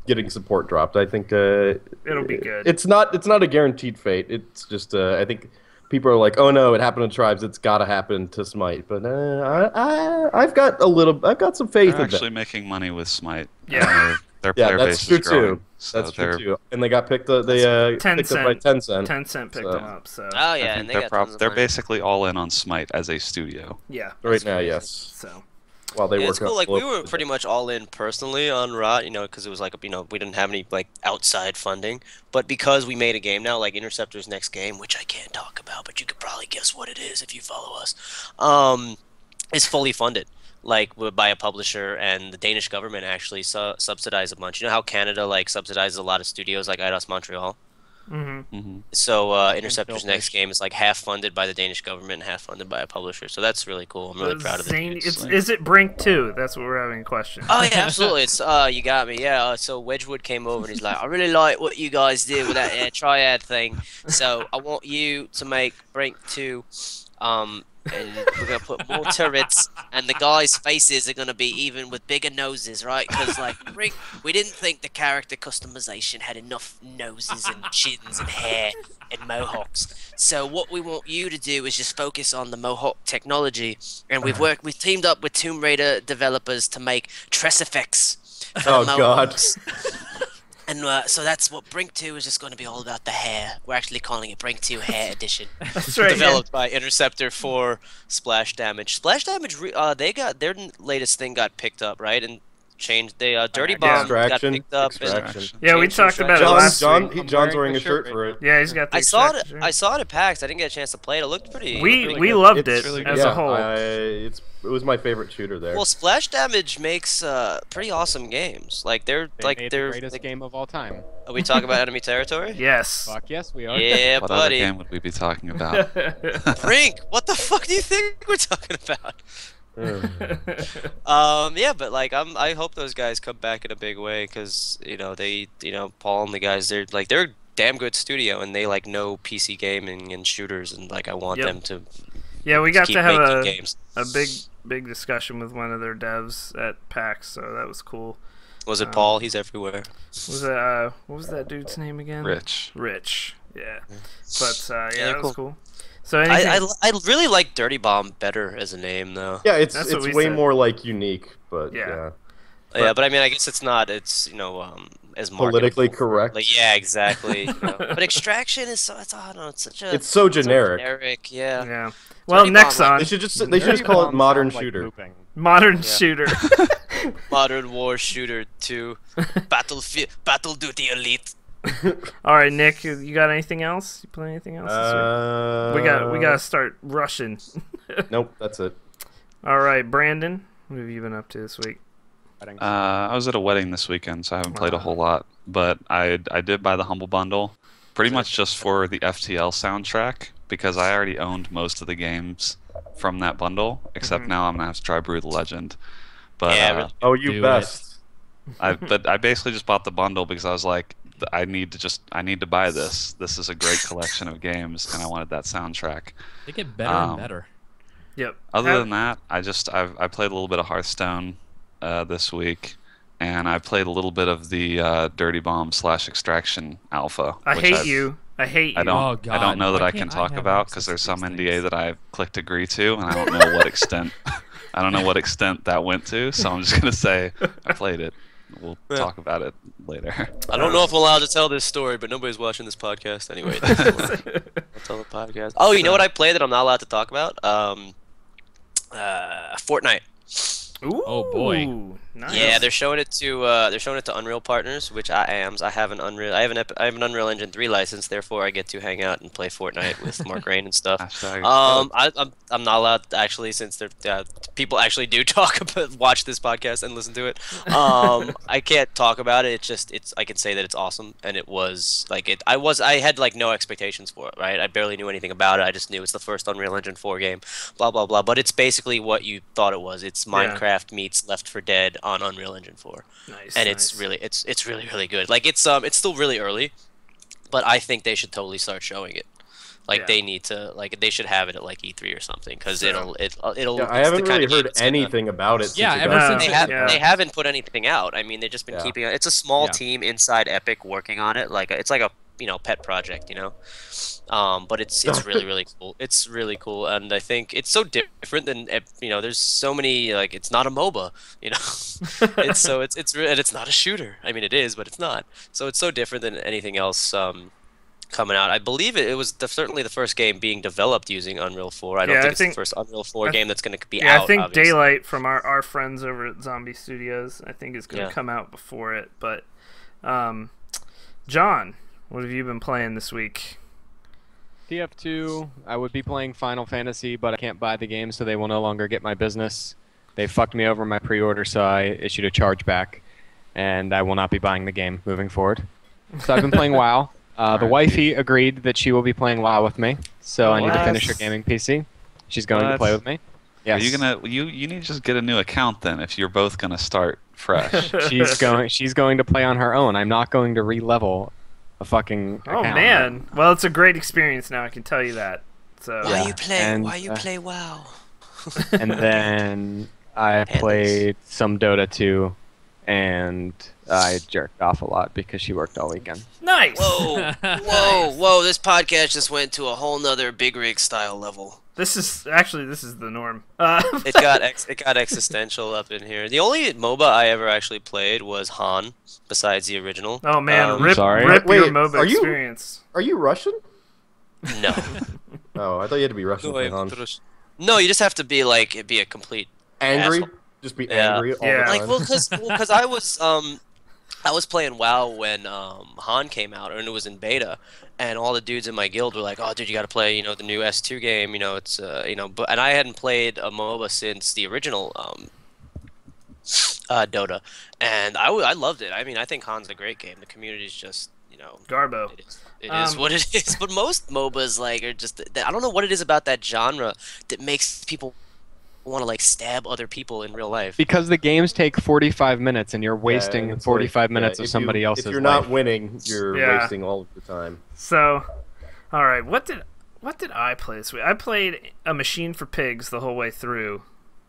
getting support dropped. I think it'll be good. It's not a guaranteed fate. It's just I think people are like, oh no, it happened to Tribes. It's got to happen to Smite. But I've got some faith. They're actually making money with Smite. Yeah. Their player base is growing. That's true too. And they got picked up. They picked up by Tencent. Tencent picked them up. So. Oh yeah, and they're basically all in on Smite as a studio. Yeah. Right now, yes. So. While they work it's cool. Like we were pretty much all in personally on Rot, because it was like we didn't have any like outside funding, but because we made a game now, like Interceptor's next game, which I can't talk about, but you could probably guess what it is if you follow us, is fully funded, like by a publisher, and the Danish government actually subsidized a bunch. You know how Canada like subsidizes a lot of studios like Eidos Montreal. So Interceptor's next game is like half funded by the Danish government and half funded by a publisher. So that's really cool. I'm really proud of it. Is it Brink 2? That's what we're having a question. Oh yeah, absolutely. It's you got me. Yeah. So Wedgwood came over and he's like, I really like what you guys did with that Triad thing. So I want you to make Brink 2. And we're gonna put more turrets, and the guys' faces are gonna be even with bigger noses, right? Because like we didn't think the character customization had enough noses and chins and hair and mohawks. So what we want you to do is just focus on the mohawk technology, and we've teamed up with Tomb Raider developers to make tress effects for the mohawks. And so that's what Brink 2 is just going to be all about, the hair. We're actually calling it Brink 2 Hair Edition. That's right. Developed by Interceptor for Splash Damage. Splash Damage, they got their latest thing got picked up, right? And changed. Dirty Bomb got picked up. Yeah, we talked about it last week. John's wearing a shirt for it. Yeah, he's got the I saw it at PAX. I didn't get a chance to play it. It looked pretty. We loved it as a whole. It was my favorite shooter there. Well, Splash Damage makes pretty awesome games. Like they're the greatest game of all time. Are we talking about Enemy Territory? Yes. Fuck yes, we are. Yeah, what buddy. other game would we be talking about? Brink, what the fuck do you think we're talking about? Yeah, but like I hope those guys come back in a big way, because Paul and the guys, they're a damn good studio, and they like know PC gaming and shooters, and like I want them to. Yeah, we got to have games. a big discussion with one of their devs at PAX, so that was cool. Was it Paul? He's everywhere. What was that dude's name again? Rich, yeah. But that was cool. So I really like Dirty Bomb better as a name, though. Yeah, it's way more like unique, but yeah. But I mean, I guess it's not. It's as politically correct. Like, yeah, exactly. But Extraction is so. I don't know. It's so generic. Yeah. Yeah. Well, Nexon. They should just call it Modern Shooter. Modern Shooter. Modern War Shooter 2. Battle Duty Elite. All right, Nick, you got anything else? You play anything else this week? We gotta start rushing. Nope, that's it. All right, Brandon, what have you been up to this week? I was at a wedding this weekend, so I haven't played a whole lot. But I did buy the Humble Bundle, pretty much just for the FTL soundtrack, because I already owned most of the games from that bundle, except now I'm gonna have to try Brew the Legend. But you best. But I basically just bought the bundle because I was like, I need to buy this. This is a great collection of games, and I wanted that soundtrack. They get better and better. Yep. Other than that, I played a little bit of Hearthstone this week, and I played a little bit of the Dirty Bomb / Extraction Alpha. I hate you. I don't know that I can talk about because there's some NDA that I clicked agree to, and I don't know what extent. I don't know what extent that went to, so I'm just gonna say I played it. We'll talk about it later. I don't know if I'm allowed to tell this story, but nobody's watching this podcast anyway. I'll tell the podcast. Oh, you know what I played that I'm not allowed to talk about? Fortnite. Ooh, oh boy. Nice. Yeah, they're showing it to Unreal partners, which I am. I have an Unreal Engine 3 license, therefore I get to hang out and play Fortnite with Mark Rain and stuff. I'm not allowed actually, since people actually do watch this podcast and listen to it. I can't talk about it. I can say that it's awesome, and it was like it. I had like no expectations for it, right? I barely knew anything about it. I just knew it's the first Unreal Engine 4 game, blah blah blah. But it's basically what you thought it was. It's Minecraft meets Left 4 Dead on Unreal Engine 4. Nice. And it's really good. Like it's still really early, but I think they should totally start showing it. Like they need to, like they should have it at like E3 or something, because it'll. Yeah, I haven't really heard anything about it. Yeah, ever since they haven't put anything out. I mean, they've just been keeping it. It's a small team inside Epic working on it. Like it's like a pet project, but it's really cool. It's really cool, and I think it's so different than there's so many, like, it's not a MOBA, it's not a shooter. I mean, it is, but it's not. So it's so different than anything else coming out. I believe it was certainly the first game being developed using Unreal 4. I don't think it's the first Unreal 4 game that's going to be out. Yeah, I think obviously. Daylight from our friends over at Zombie Studios, I think is going to come out before it. But John, what have you been playing this week? TF2, I would be playing Final Fantasy, but I can't buy the game, so they will no longer get my business. They fucked me over my pre-order, so I issued a chargeback, and I will not be buying the game moving forward. So I've been playing WoW. The wifey agreed that she will be playing WoW with me, so I need to finish her gaming PC. She's going to play with me. Yes. You need to just get a new account then if you're both gonna start fresh. She's going to play on her own. I'm not going to re-level a fucking account. Oh man, well, it's a great experience now, I can tell you that. So Why you play? and, Why you play WoW? And then I played some Dota 2, and I jerked off a lot because she worked all weekend. nice. Whoa! This podcast just went to a whole nother big rig style level. This is the norm. It got existential up in here. The only MOBA I ever actually played was Han, besides the original. Oh man, rip sorry. your Wait, MOBA are you- experience. Are you Russian? No. Oh, I thought you had to be Russian. for Han. No, you just have to be a complete Angry? asshole. Just be Yeah. angry all Yeah. the Like, time. well, because I was playing WoW when Han came out, and it was in beta, and all the dudes in my guild were like, "Oh, dude, you got to play, the new S2 game. It's but and I hadn't played a MOBA since the original Dota, and I loved it. I mean, I think Han's a great game. The community's just, Garbo. It is what it is. But most MOBAs are just, I don't know what it is about that genre that makes people want to stab other people in real life. Because the games take 45 minutes, and you're wasting it's 45 like- minutes yeah, of somebody else's If you're life. not winning, you're Yeah. wasting all of the time. So, all right, what did I play this week? I played A Machine for Pigs the whole way through.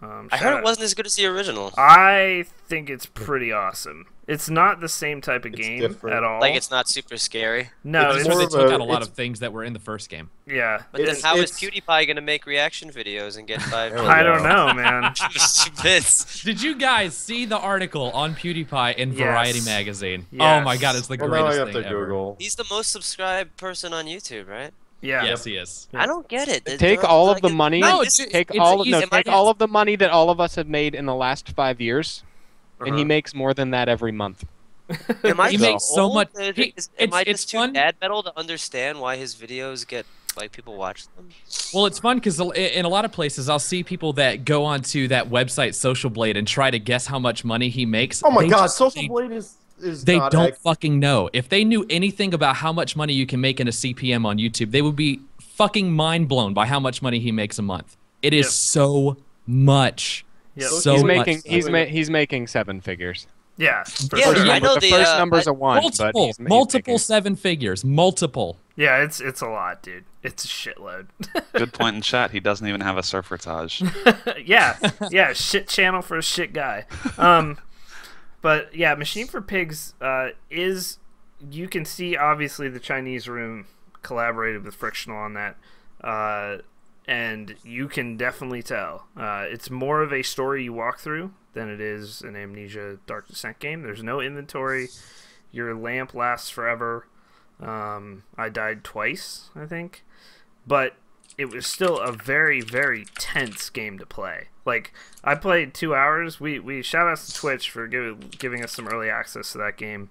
I heard it wasn't as good as the original. I think it's pretty awesome. It's not the same type of It's game different. at all. Like, it's not super scary. no, it's it's But more they of took a- out a lot it's- of things that were in the first game. yeah. But then It's- how is it's- PewDiePie going to make reaction videos and get 5 There we I go. don't know, man. bits? Did you guys see the article on PewDiePie in Yes. Variety magazine? Yes. Oh my god, it's the Well, now I greatest have to thing ever. Google. He's the most subscribed person on YouTube, right? Yeah. Yes, he is. I don't get it. Take all of the money. No, Take it's all of easy. take all of the money that all of us have made in the last 5 years, and he Uh-huh. makes more than that every month. Am I He too makes so old? much- Am it's- I it's just too fun. dad metal to understand why his videos get people watch them? Well, it's fun because in a lot of places, I'll see people that go onto that website, Social Blade, and try to guess how much money he makes. Oh my They god, just- Social they- Blade is They not don't ac- fucking know. If they knew anything about how much money you can make in a CPM on YouTube, they would be fucking mind blown by how much money he makes a month. It is Yep. so much. Yep. So he's much. making he's making 7 figures. Yeah. For Yeah, sure. I know the the, first number's a 1, but multiple, he's multiple making- 7 figures, multiple. Yeah, it's a lot, dude. It's a shitload. Good point in chat. He doesn't even have a surfertage. yeah, shit channel for a shit guy. But yeah, Machine for Pigs is, you can see obviously the Chinese room collaborated with Frictional on that, and you can definitely tell it's more of a story you walk through than it is an Amnesia Dark Descent game. There's no inventory. Your lamp lasts forever. I died twice, I think, but it was still a very, very tense game to play. Like, I played 2 hours. We shout out to Twitch for giving us some early access to that game.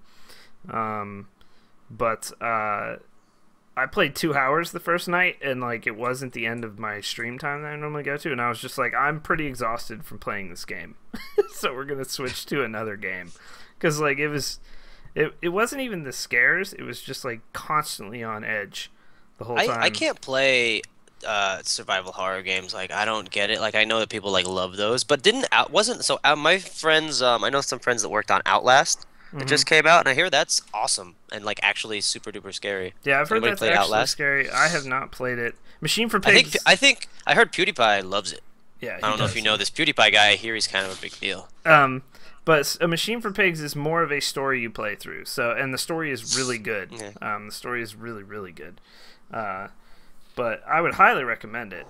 But I played 2 hours the first night, and like it wasn't the end of my stream time that I normally go to, and I was just like, I'm pretty exhausted from playing this game, so we're gonna switch to another game, because like it wasn't even the scares, it was just like constantly on edge the whole time. I can't play survival horror games. Like, I don't get it. Like, I know that people love those, but my friends, I know some friends that worked on Outlast that just came out, and I hear that's awesome and actually super duper scary. Yeah, I've heard Anybody that's played actually Outlast? scary. I have not played it. Machine for Pigs. I think I heard PewDiePie loves it. Yeah, I don't know if you know this PewDiePie guy. I hear he's kind of a big deal. But A Machine for Pigs is more of a story you play through. So, and the story is really good. Yeah. The story is really, really good. But I would highly recommend it.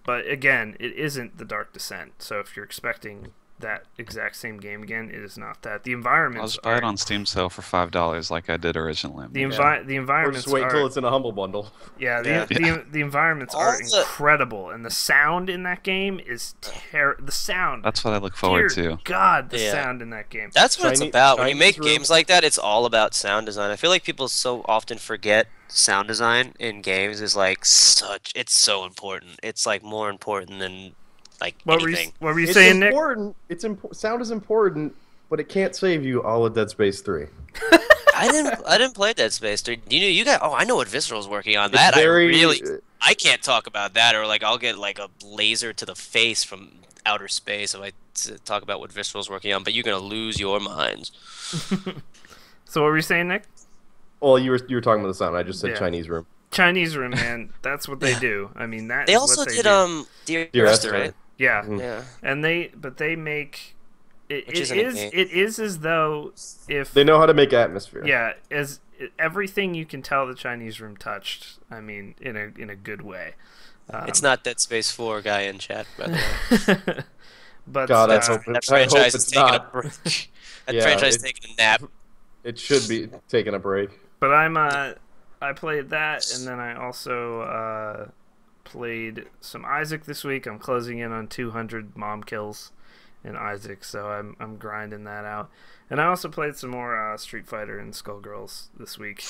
But again, it isn't the Dark Descent. So if you're expecting that exact same game again, it is not that. The I'll environments just buy it on Steam sale for $5 like I did originally. the Or environments just wait until are, it's in a humble bundle. yeah, Yeah. the environments All are the- incredible, and the sound in that game is the sound. That's what I look forward Dear to. God, the Yeah. sound in that game. That's what it's Chinese- about. When you make Chinese room. games like that, it's all about sound design. I feel like people so often forget sound design in games is it's so important. It's more important than anything. What were you It's saying, Nick? important. Sound is important, but it can't save you all of Dead Space 3. I didn't play Dead Space 3. You got I know what Visceral's working on. It's That very- I can't talk about that, or I'll get a laser to the face from outer space if I talk about what Visceral's working on, but you're gonna lose your minds. So what were you saying, Nick? Well, you were talking about the sound. I just said Yeah. Chinese room. Chinese room, man. That's what they do. I mean, that They is also what they did do. Dear Esther. Esther, right? Yeah. Yeah. And they make it Which is isn't a game. it is as though if They know how to make atmosphere. yeah, as everything you can tell the Chinese room touched. I mean, in a good way. It's not Dead Space 4 guy in chat, by the way. But God, I hope, That I hope franchise is it's taking a not. break. That Yeah, franchise is taking a nap. It should be taking a break. But I played that, and then I also played some Isaac this week. I'm closing in on 200 mom kills in Isaac, so I'm grinding that out. And I also played some more Street Fighter and Skullgirls this week.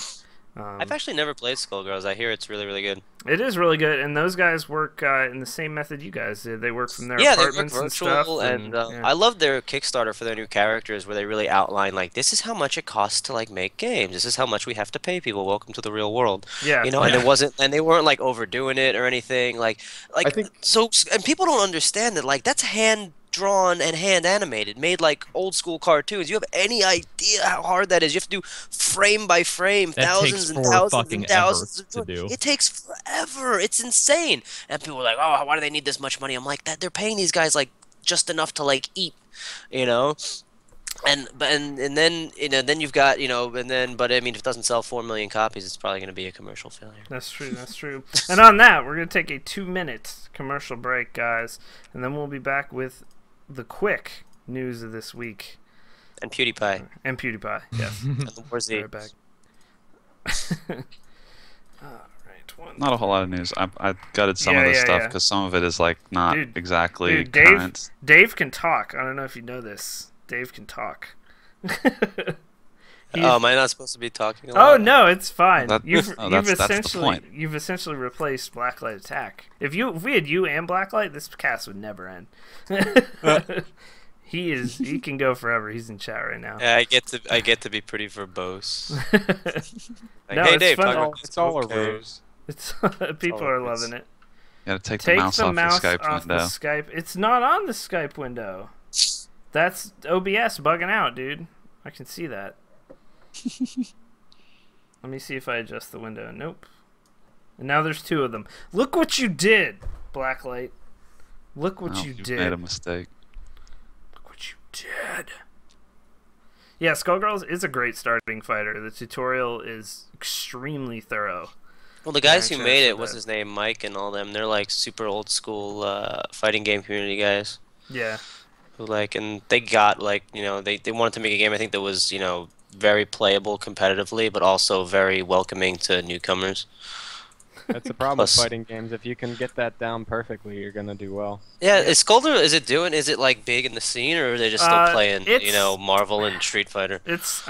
I've actually never played Skullgirls. I hear it's really, really good. It is really good, and those guys work in the same method you guys did. They work from their Yeah, they work apartments and virtual, stuff. and yeah. I love their Kickstarter for their new characters, where they really outline like this is how much it costs to like make games. This is how much we have to pay people. Welcome to the real world. Yeah, you know, and it wasn't, and they weren't like overdoing it or anything. Like I think- so, and people don't understand that like that's hand drawn and hand animated, made like old school cartoons. You have any idea how hard that is? You have to do frame by frame, That thousands takes and for thousands fucking and thousands ever of to do. It takes forever. It's insane. And people are like, "Oh, why do they need this much money?" I'm like, "That they're paying these guys like just enough to like eat, you know." And then then you've got but I mean if it doesn't sell 4 million copies, it's probably going to be a commercial failure. That's true. That's true. And on that, we're gonna take a 2-minute commercial break, guys, and then we'll be back with the quick news of this week. And PewDiePie. And PewDiePie, yes. And the War Z. Right back. Alright, Not a whole lot of news. I gutted some Yeah, of this yeah, stuff yeah. because some of it is like not Dude, exactly Dude, current. Dave can talk. I don't know if you know this. Dave can talk. Oh, am I not supposed to be talking a Oh lot? no, it's fine. That- You've that's the essentially point. you've essentially replaced Blacklight Attack. If we had you and Blacklight, this cast would never end. He can go forever. He's in chat right now. Yeah, I get to be pretty verbose. Like, No, hey it's Dave, fun. talk about It's all a okay. rose. It's people are loving it. You gotta take the Take mouse the off mouse the Skype off window. the Skype. It's not on the Skype window. That's OBS bugging out, dude. I can see that. Let me see if I adjust the window. Nope. And now there's 2 of them. Look what you did, Blacklight. Look what Oh, you you've did. made a mistake. Look what you did. Yeah, Skullgirls is a great starting fighter. The tutorial is extremely thorough. Well, the guys Yeah, who I made said it, what's that. his name, Mike and all them, they're like super old school fighting game community guys. Yeah. Who like, and they got like, they wanted to make a game I think that was, very playable competitively, but also very welcoming to newcomers. That's the problem with Plus- fighting games. If you can get that down perfectly, you're gonna do well. Yeah, is Skulder, is it like big in the scene, or are they just still playing, it's- Marvel and Street Fighter? It's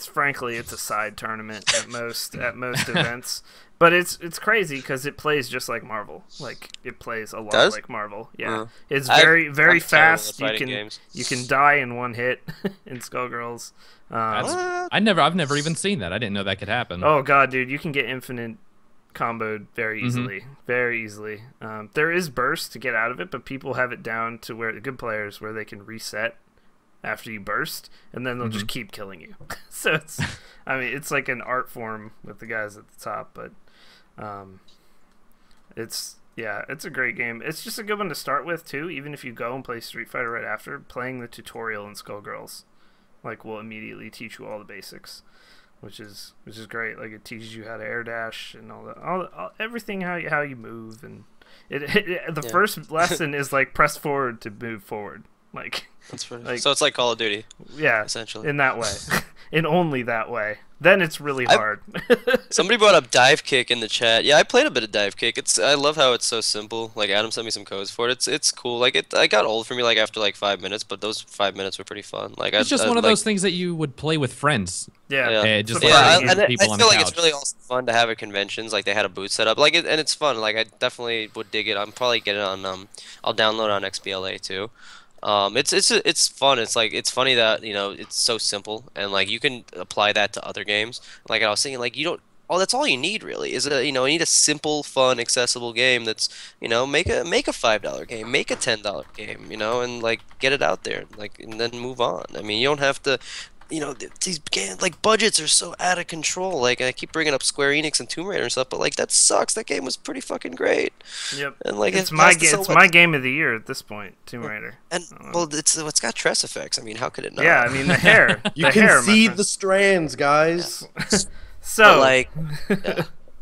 frankly, it's a side tournament at most events. But it's crazy because it plays just like Marvel. Like it plays a lot Does? like Marvel. Yeah, Uh, it's I'm very terrible fast. at You fighting can games. you can die in one hit in Skullgirls. I've never even seen that. I didn't know that could happen. Oh god, dude, you can get infinite comboed very easily, very easily. There is burst to get out of it, but people have it down to where the good players where they can reset after you burst, and then they'll just keep killing you. So it's like an art form with the guys at the top, but it's a great game. It's just a good one to start with too. Even if you go and play Street Fighter right after, playing the tutorial in Skullgirls will immediately teach you all the basics. Which is great. Like it teaches you how to air dash and all everything how you move, and the first lesson is like press forward to move forward. Like That's pretty. Like- So it's like Call of Duty, yeah, essentially. in that way, in only that way. Then it's really hard. Somebody brought up Dive Kick in the chat. Yeah, I played a bit of Dive Kick. I love how it's so simple. Like Adam sent me some codes for it. It's cool. Like I got old for me like after like 5 minutes, but those 5 minutes were pretty fun. Like It's just one of those things that you would play with friends. Yeah. Just Yeah, like I- and I people on feel the like couch. it's really also fun to have at conventions. Like they had a booth set up. Like and it's fun. Like I definitely would dig it. I'm probably get it on. I'll download it on XBLA too. It's fun. It's like it's funny that it's so simple and like you can apply that to other games. Like I was saying, like you don't. Oh, that's all you need really. Is you need a simple, fun, accessible game. That's make a $5 game, make a $10 game. And like get it out there, like and then move on. I mean, you don't have to these like budgets are so out of control. Like I keep bringing up Square Enix and Tomb Raider and stuff, but like that sucks. That game was pretty fucking great. Yep. And like it's my game of the year at this point, Tomb Raider. And well, it's got Tress effects. I mean, how could it not? Yeah, I mean the hair. You can see the strands, guys. So like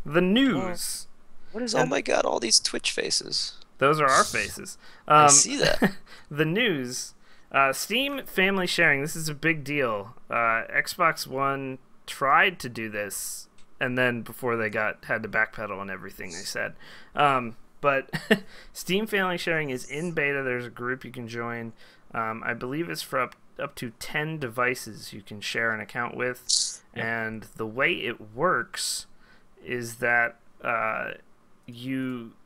the news. What is? Oh my God! All these Twitch faces. Those are our faces. I see that. The news. Steam family sharing. This is a big deal. Xbox One tried to do this, and then before they had to backpedal on everything they said. But Steam family sharing is in beta. There's a group you can join. I believe it's for up to 10 devices you can share an account with. And the way it works is that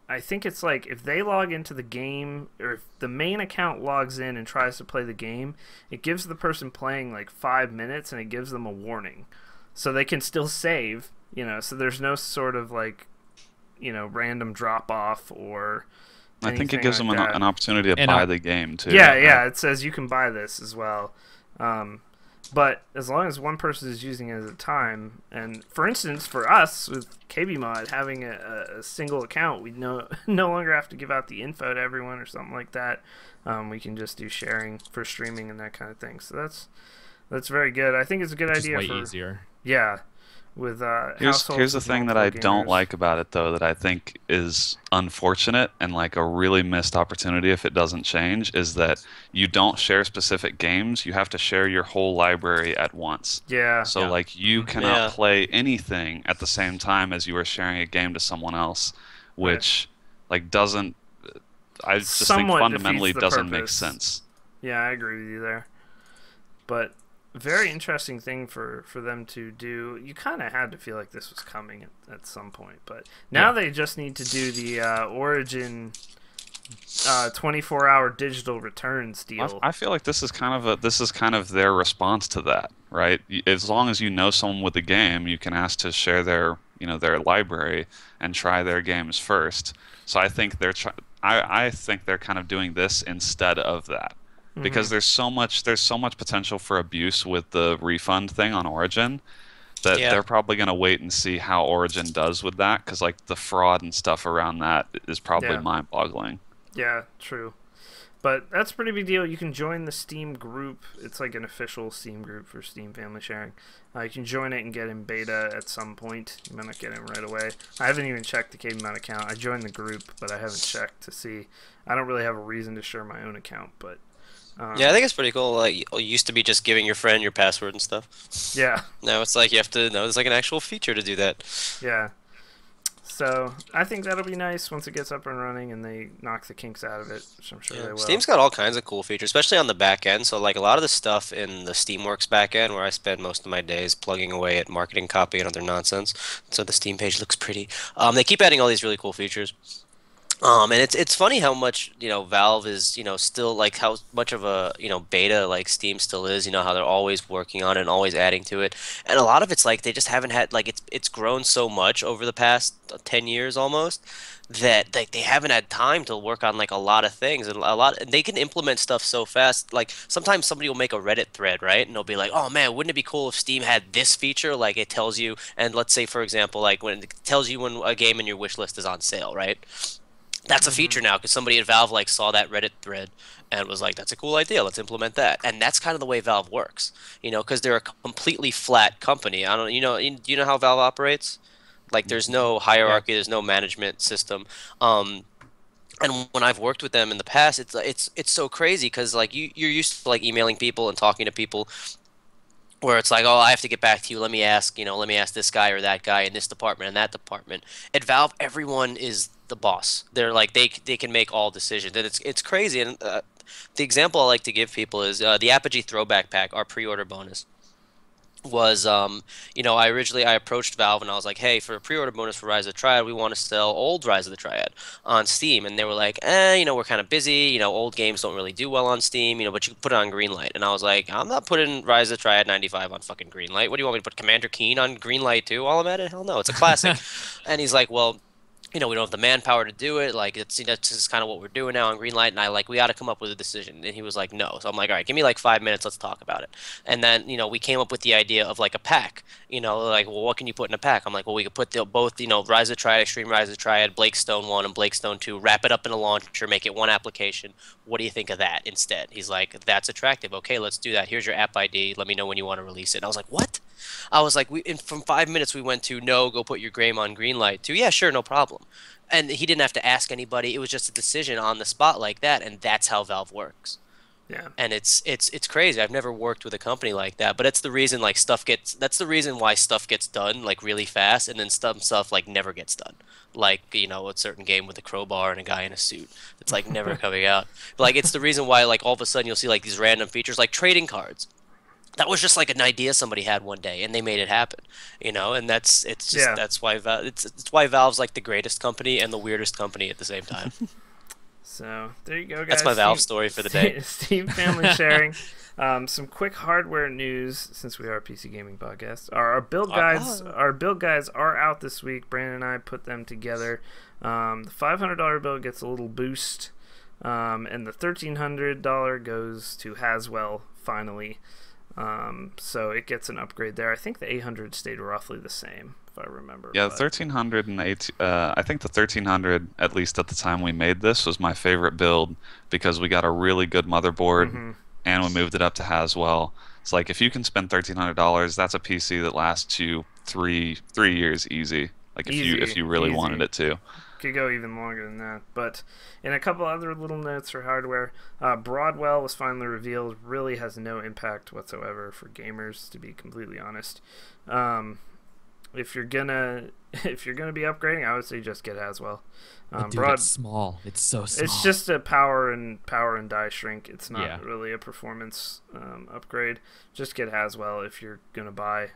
I think it's like if they log into the game, or if the main account logs in and tries to play the game, it gives the person playing like 5 minutes and it gives them a warning. So they can still save, so there's no sort of like, random drop off or I think it gives them an opportunity to buy the game too. Yeah, it says you can buy this as well. But as long as one person is using it at a time, and for instance, for us with KBMOD having a single account, we no longer have to give out the info to everyone or something like that. We can just do sharing for streaming and that kind of thing. So that's very good. I think it's a good idea. Way easier. Yeah. With here's the thing that I don't like about it though, that I think is unfortunate and like a really missed opportunity if it doesn't change, is that you don't share specific games. You have to share your whole library at once. Yeah. So like you cannot play anything at the same time as you are sharing a game to someone else, which like doesn't. I just think fundamentally doesn't make sense. Yeah, I agree with you there. But very interesting thing for them to do. You kind of had to feel like this was coming at some point, but now they just need to do the Origin 24-hour digital returns deal. I feel like this is kind of their response to that, right? As long as you know someone with the game, you can ask to share their library and try their games first. So I think I think they're kind of doing this instead of that. Because there's so much potential for abuse with the refund thing on Origin that they're probably going to wait and see how Origin does with that, because like the fraud and stuff around that is probably mind-boggling. Yeah, true. But that's a pretty big deal. You can join the Steam group. It's like an official Steam group for Steam family sharing. You can join it and get in beta at some point. You might not get in right away. I haven't even checked the KBMOD account. I joined the group, but I haven't checked to see. I don't really have a reason to share my own account, but yeah, I think it's pretty cool. Like, it used to be just giving your friend your password and stuff. Yeah. Now it's like you have to know there's like an actual feature to do that. Yeah. So I think that'll be nice once it gets up and running and they knock the kinks out of it, which I'm sure they will. Steam's got all kinds of cool features, especially on the back end. So like a lot of the stuff in the Steamworks back end, where I spend most of my days plugging away at marketing copy and other nonsense, so the Steam page looks pretty. They keep adding all these really cool features. And it's funny how much Valve is still like how much of a beta like Steam still is, how they're always working on it and always adding to it, and a lot of it's like they just haven't had like it's grown so much over the past 10 years almost that they haven't had time to work on like a lot of things, and they can implement stuff so fast. Like sometimes somebody will make a Reddit thread, right, and they'll be like, oh man, wouldn't it be cool if Steam had this feature, like it tells you, and let's say for example like when it tells you when a game in your wish list is on sale, right? That's a feature now because somebody at Valve like saw that Reddit thread and was like, "That's a cool idea. Let's implement that." And that's kind of the way Valve works, because they're a completely flat company. I don't, do you know how Valve operates? Like, there's no hierarchy, there's no management system. And when I've worked with them in the past, it's so crazy because like you're used to like emailing people and talking to people, where it's like, oh, I have to get back to you. Let me ask this guy or that guy in this department and that department. At Valve, everyone is the boss. They're like they can make all decisions, and it's crazy. And the example I like to give people is the Apogee Throwback Pack, our pre-order bonus. Was I approached Valve and I was like, hey, for a pre-order bonus for Rise of the Triad, we want to sell old Rise of the Triad on Steam. And they were like, we're kind of busy, old games don't really do well on Steam, but you can put it on Greenlight. And I was like, I'm not putting Rise of the Triad 95 on fucking Greenlight. What do you want me to put Commander Keen on Greenlight too while I'm at it? Hell no, it's a classic. And he's like, well, we don't have the manpower to do it. Like, that's just kind of what we're doing now on Greenlight. And we got to come up with a decision. And he was like, no. So I'm like, all right, give me like 5 minutes. Let's talk about it. And then, we came up with the idea of like a pack. Well, what can you put in a pack? I'm like, well, we could put both, Rise of Triad, Extreme Rise of Triad, Blakestone 1 and Blakestone 2, wrap it up in a launcher, make it one application. What do you think of that instead? He's like, that's attractive. Okay, let's do that. Here's your app ID. Let me know when you want to release it. And I was like, what? I was like, from 5 minutes we went to, no, go put your game on Greenlight, to, yeah, sure, no problem. And he didn't have to ask anybody. It was just a decision on the spot like that, and that's how Valve works. Yeah. And it's crazy. I've never worked with a company like that, but it's the reason that's the reason why stuff gets done like really fast, and then stuff like never gets done. Like, a certain game with a crowbar and a guy in a suit. It's like never coming out. Like, it's the reason why like all of a sudden you'll see like these random features like trading cards. That was just like an idea somebody had one day, and they made it happen, and that's why it's why Valve's like the greatest company and the weirdest company at the same time. So there you go, guys. That's my Valve story for the day. Steam family sharing. Some quick hardware news, since we are a PC gaming podcast. Our build guides are out this week. Brandon and I put them together. The $500 build gets a little boost, and the $1,300 goes to Haswell finally. So it gets an upgrade there. I think the 800 stayed roughly the same, if I remember. Yeah, the 1300 and I think the 1300, at least at the time we made this, was my favorite build because we got a really good motherboard and we moved it up to Haswell. It's like if you can spend $1,300, that's a PC that lasts you three years easy. Like if you really wanted it to. Could go even longer than that. But in a couple other little notes for hardware, Broadwell was finally revealed. Really has no impact whatsoever for gamers, to be completely honest. If you're gonna be upgrading, I would say just get Haswell. Dude, it's small. It's so small. It's just a power and die shrink. It's not really a performance upgrade. Just get Haswell if you're gonna buy.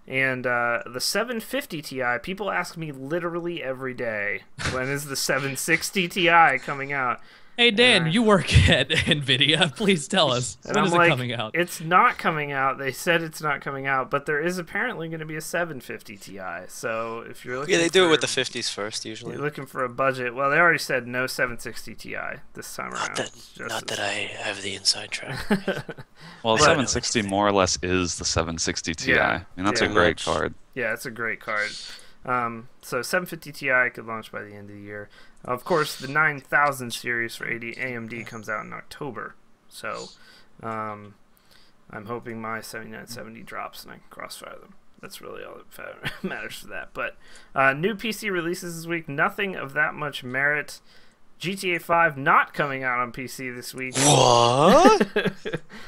And the 750 Ti, people ask me literally every day, when is the 760 Ti coming out? Hey, Dan, you work at NVIDIA. Please tell us. When is it coming out? It's not coming out. They said it's not coming out, but there is apparently going to be a 750 Ti. So if you're looking they do it with the 50s first, usually. You're looking for a budget. Well, they already said no 760 Ti this time around. Not that I have the inside track. Well, 760 more or less is the 760 Ti. Yeah. I mean, that's a great card. Yeah, it's a great card. So 750 Ti could launch by the end of the year. Of course, the 9000 series for AMD comes out in October. So I'm hoping my 7970 drops and I can crossfire them. That's really all that matters for that. But new PC releases this week. Nothing of that much merit. GTA 5 not coming out on PC this week. What?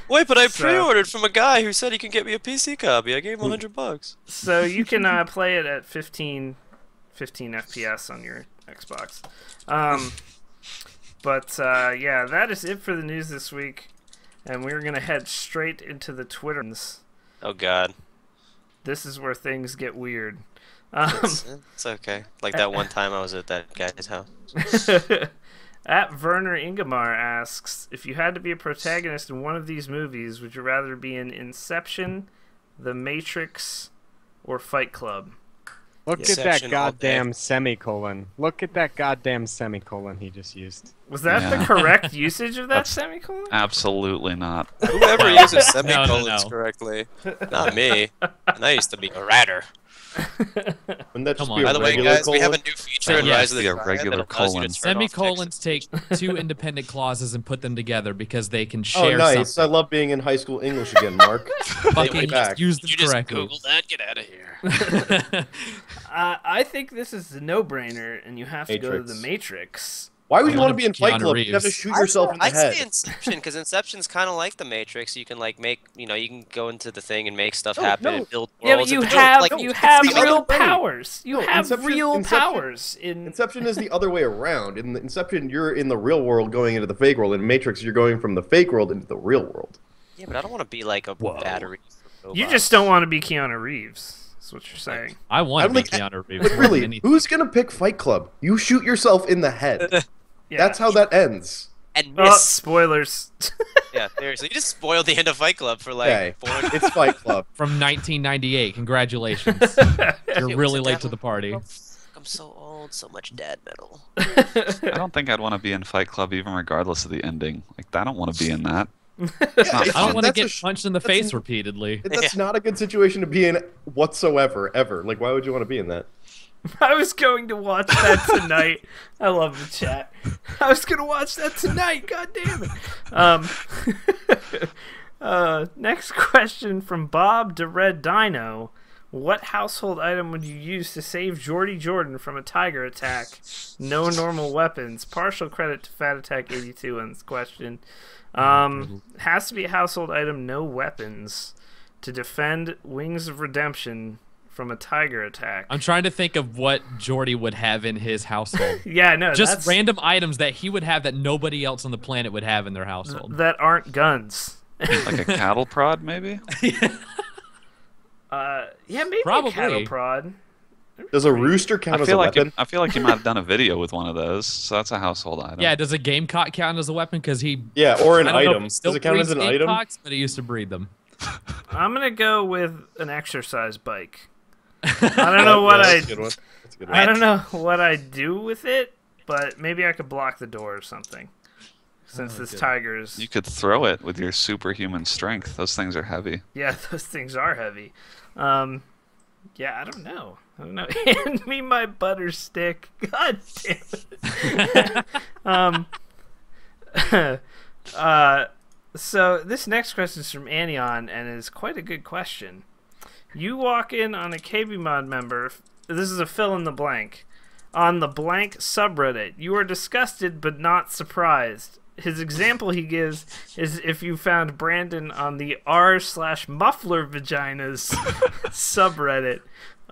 Wait, but I pre-ordered from a guy who said he can get me a PC copy. I gave him $100. So you can play it at 15 FPS on your Xbox. But yeah, that is it for the news this week. And we're going to head straight into the Twitters. Oh, God. This is where things get weird. It's okay. Like that one time I was at that guy's house. At Werner Ingemar asks, if you had to be a protagonist in one of these movies, would you rather be in Inception, The Matrix, or Fight Club? Look at that goddamn semicolon. Look at that goddamn semicolon he just used. Was that the correct usage of that semicolon? Absolutely not. Whoever uses semicolons correctly. Not me. And I used to be a ratter. Wouldn't that just Come be on. a By the way, regular guys, we have a new feature in Rise of the a regular colon. Semicolons take two independent clauses and put them together because they can Oh, share nice. something. I love being in high school English again, Mark. Fucking back. use them You just correctly. Google that. Get out of here. I think this is a no-brainer, and you have to go to Matrix. The Matrix. Why would you I want to be in Fight Keanu Club? You have to Reeves. shoot yourself in the I'd head. say Inception, because Inception's kind of like The Matrix. You can like make, you can go into the thing and make stuff happen and build Yeah, but worlds. you and have like, you it's have the other real way. powers. You No, have real Inception- powers in Inception is the other way around. In Inception, you're in the real world going into the fake world. In Matrix, you're going from the fake world into the real world. Yeah, but I don't want to be like a battery. for You robots. just don't want to be Keanu Reeves. That's what you're saying. I want to be like- Keanu Reeves. But more than really, anything. who's gonna pick Fight Club? You shoot yourself in the head. Yeah. That's how that ends. And Oh, miss. spoilers. Yeah, seriously, you just spoiled the end of Fight Club for like Okay, 400. it's Fight Club. From 1998. Congratulations. You're really late to the party. A I'm so old. So much dad metal. I don't think I'd want to be in Fight Club even regardless of the ending. Like, I don't want to be in that. I don't want to get punched in the face repeatedly. That's not a good situation to be in whatsoever, ever. Like, why would you want to be in that? I was going to watch that tonight. I love the chat. I was going to watch that tonight. God damn it. Next question from Bob the Red Dino. What household item would you use to save Jordy Jordan from a tiger attack? No normal weapons. Partial credit to Fat Attack 82 on this question. Has to be a household item, no weapons, to defend Wings of Redemption from a tiger attack. I'm trying to think of what Jordy would have in his household. Yeah, no, just random items that he would have that nobody else on the planet would have in their household. That aren't guns. Like a cattle prod, maybe? Yeah, maybe Probably. a cattle prod. Does a rooster count as a weapon? I feel like you might have done a video with one of those, so that's a household item. Yeah, does a gamecock count as a weapon? Because he... Yeah, or an I don't know if item. he still Does it count as an breeds item? gamecocks, but he used to breed them. I'm going to go with an exercise bike. I don't know what That's a good one. That's a good one. I don't know what I do with it, but maybe I could block the door or something. Since this tiger is... You could throw it with your superhuman strength. Those things are heavy. Yeah, those things are heavy. Yeah, I don't know. Hand me my butter stick. God damn it. So this next question is from Anion and is quite a good question. You walk in on a KBMOD member. This is a fill in the blank. On the blank subreddit. You are disgusted but not surprised. His example he gives is if you found Brandon on the r/muffler vaginas subreddit.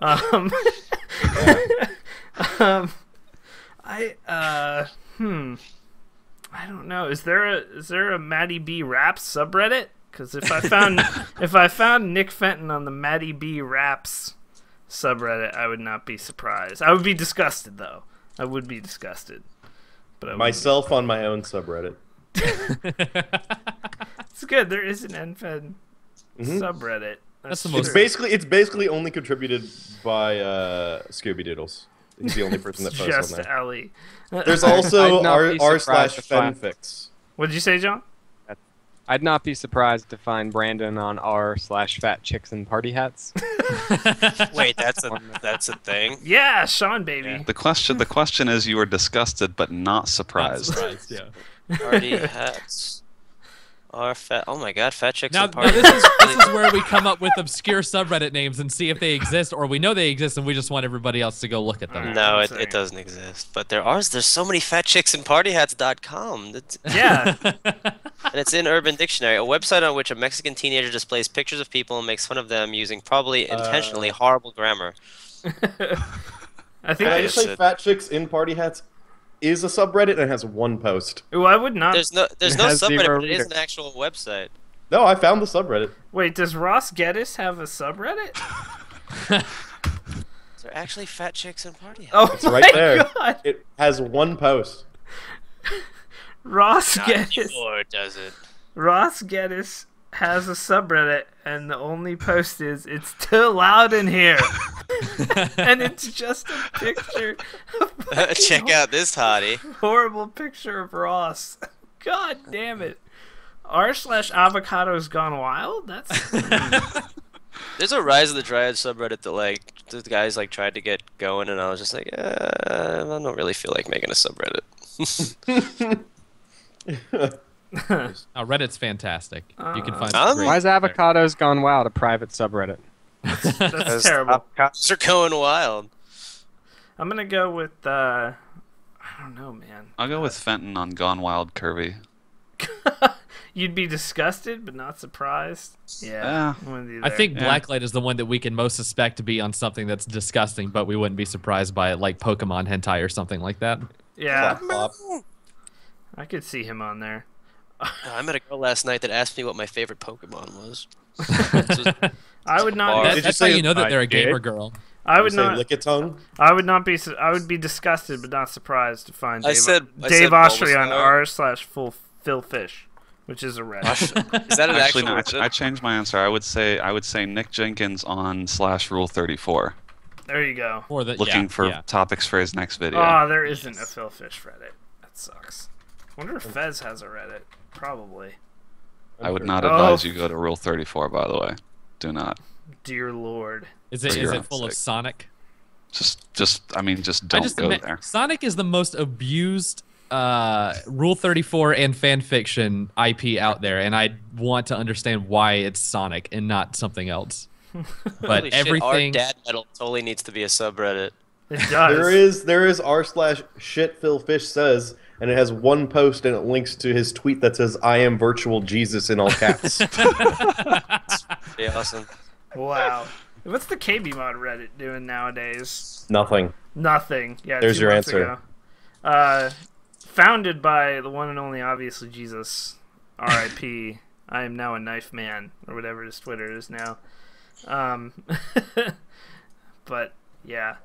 I don't know. Is there a Maddie B Raps subreddit? Because if I found Nick Fenton on the Maddie B Raps subreddit, I would not be surprised. I would be disgusted though. I would be disgusted. But Myself on my own subreddit. It's good. There is an NFEN subreddit. That's the most. It's basically only contributed by Scooby Doodles. He's the only person that posts just on there. Ellie. There's also I'd not be surprised to find- r/fanfics. What did you say, John? I'd not be surprised to find Brandon on r/fat chicks and party hats. Wait, that's a thing. Yeah, Sean, baby. The question is, you were disgusted but not surprised. Yeah. Party hats. Are fat. Oh my god, fat chicks Now, and party this is where we come up with obscure subreddit names and see if they exist, or we know they exist and we just want everybody else to go look at them. No, it doesn't exist. But there's so many fatchicksandpartyhats.com. Yeah. And it's in Urban Dictionary, a website on which a Mexican teenager displays pictures of people and makes fun of them using probably intentionally horrible grammar. I think Can I just say Fat Chicks in Party Hats is a subreddit and has one post. Ooh, I would not. There's no has subreddit, zero but it is readers. an actual website. No, I found the subreddit. Wait, does Ross Geddes have a subreddit? Is there actually fat chicks and party hats? Oh, It's right my there. God. It has one post. Ross Not Geddes. anymore, does it? Ross Geddes has a subreddit, and the only post is, "It's too loud in here." And it's just a picture. Check out this hottie. Horrible picture of Ross. God damn it. r/avocados gone wild? That's... There's a Rise of the Triad subreddit that the guys tried to get going, and I was just like, I don't really feel like making a subreddit. Oh, Reddit's fantastic. You can find. Um, great Why is there. Avocados Gone Wild a private subreddit? That's terrible. Avocados are going wild. I'm gonna go with, I don't know, man. I'll go with Fenton on Gone Wild Curvy. You'd be disgusted, but not surprised. Yeah. Yeah. I'm with you I there. think Yeah. Blacklight is the one that we can most suspect to be on something that's disgusting, but we wouldn't be surprised by it, like Pokemon hentai or something like that. Yeah, Flop, flop. I could see him on there. I met a girl last night that asked me what my favorite Pokemon was. I would not. Did you That's how say you know that they're a I did? gamer girl. I would You say not. lick a tongue? I would not be. I would be disgusted, but not surprised to find I Dave, said Dave Oshry on Bulbasaur. r/Philfish, which is a red. Is that an Actually, actual no, website? I changed my answer. I would say Nick Jenkins on /Rule34. There you go. Or the, looking for yeah. topics for his next video. Oh, there isn't a Phil Fish Reddit. That sucks. I wonder if Fez has a Reddit. Probably. I would not advise you go to Rule 34, by the way. Do not. Dear Lord. Is For it your own full of sake. Sonic? Just don't go there. Sonic is the most abused Rule 34 and fan fiction IP out there, and I want to understand why it's Sonic and not something else. But Holy everything. Shit, our dad metal totally needs to be a subreddit. It does. There is r/shit Phil Fish says, and it has one post and it links to his tweet that says "I am virtual Jesus" in all caps. Pretty awesome. Wow. What's the KBMOD Reddit doing nowadays? Nothing. Nothing. Yeah, There's 2 your months answer. ago. Founded by the one and only, obviously, Jesus. R.I.P. I am now a knife man, or whatever his Twitter is now. But, yeah.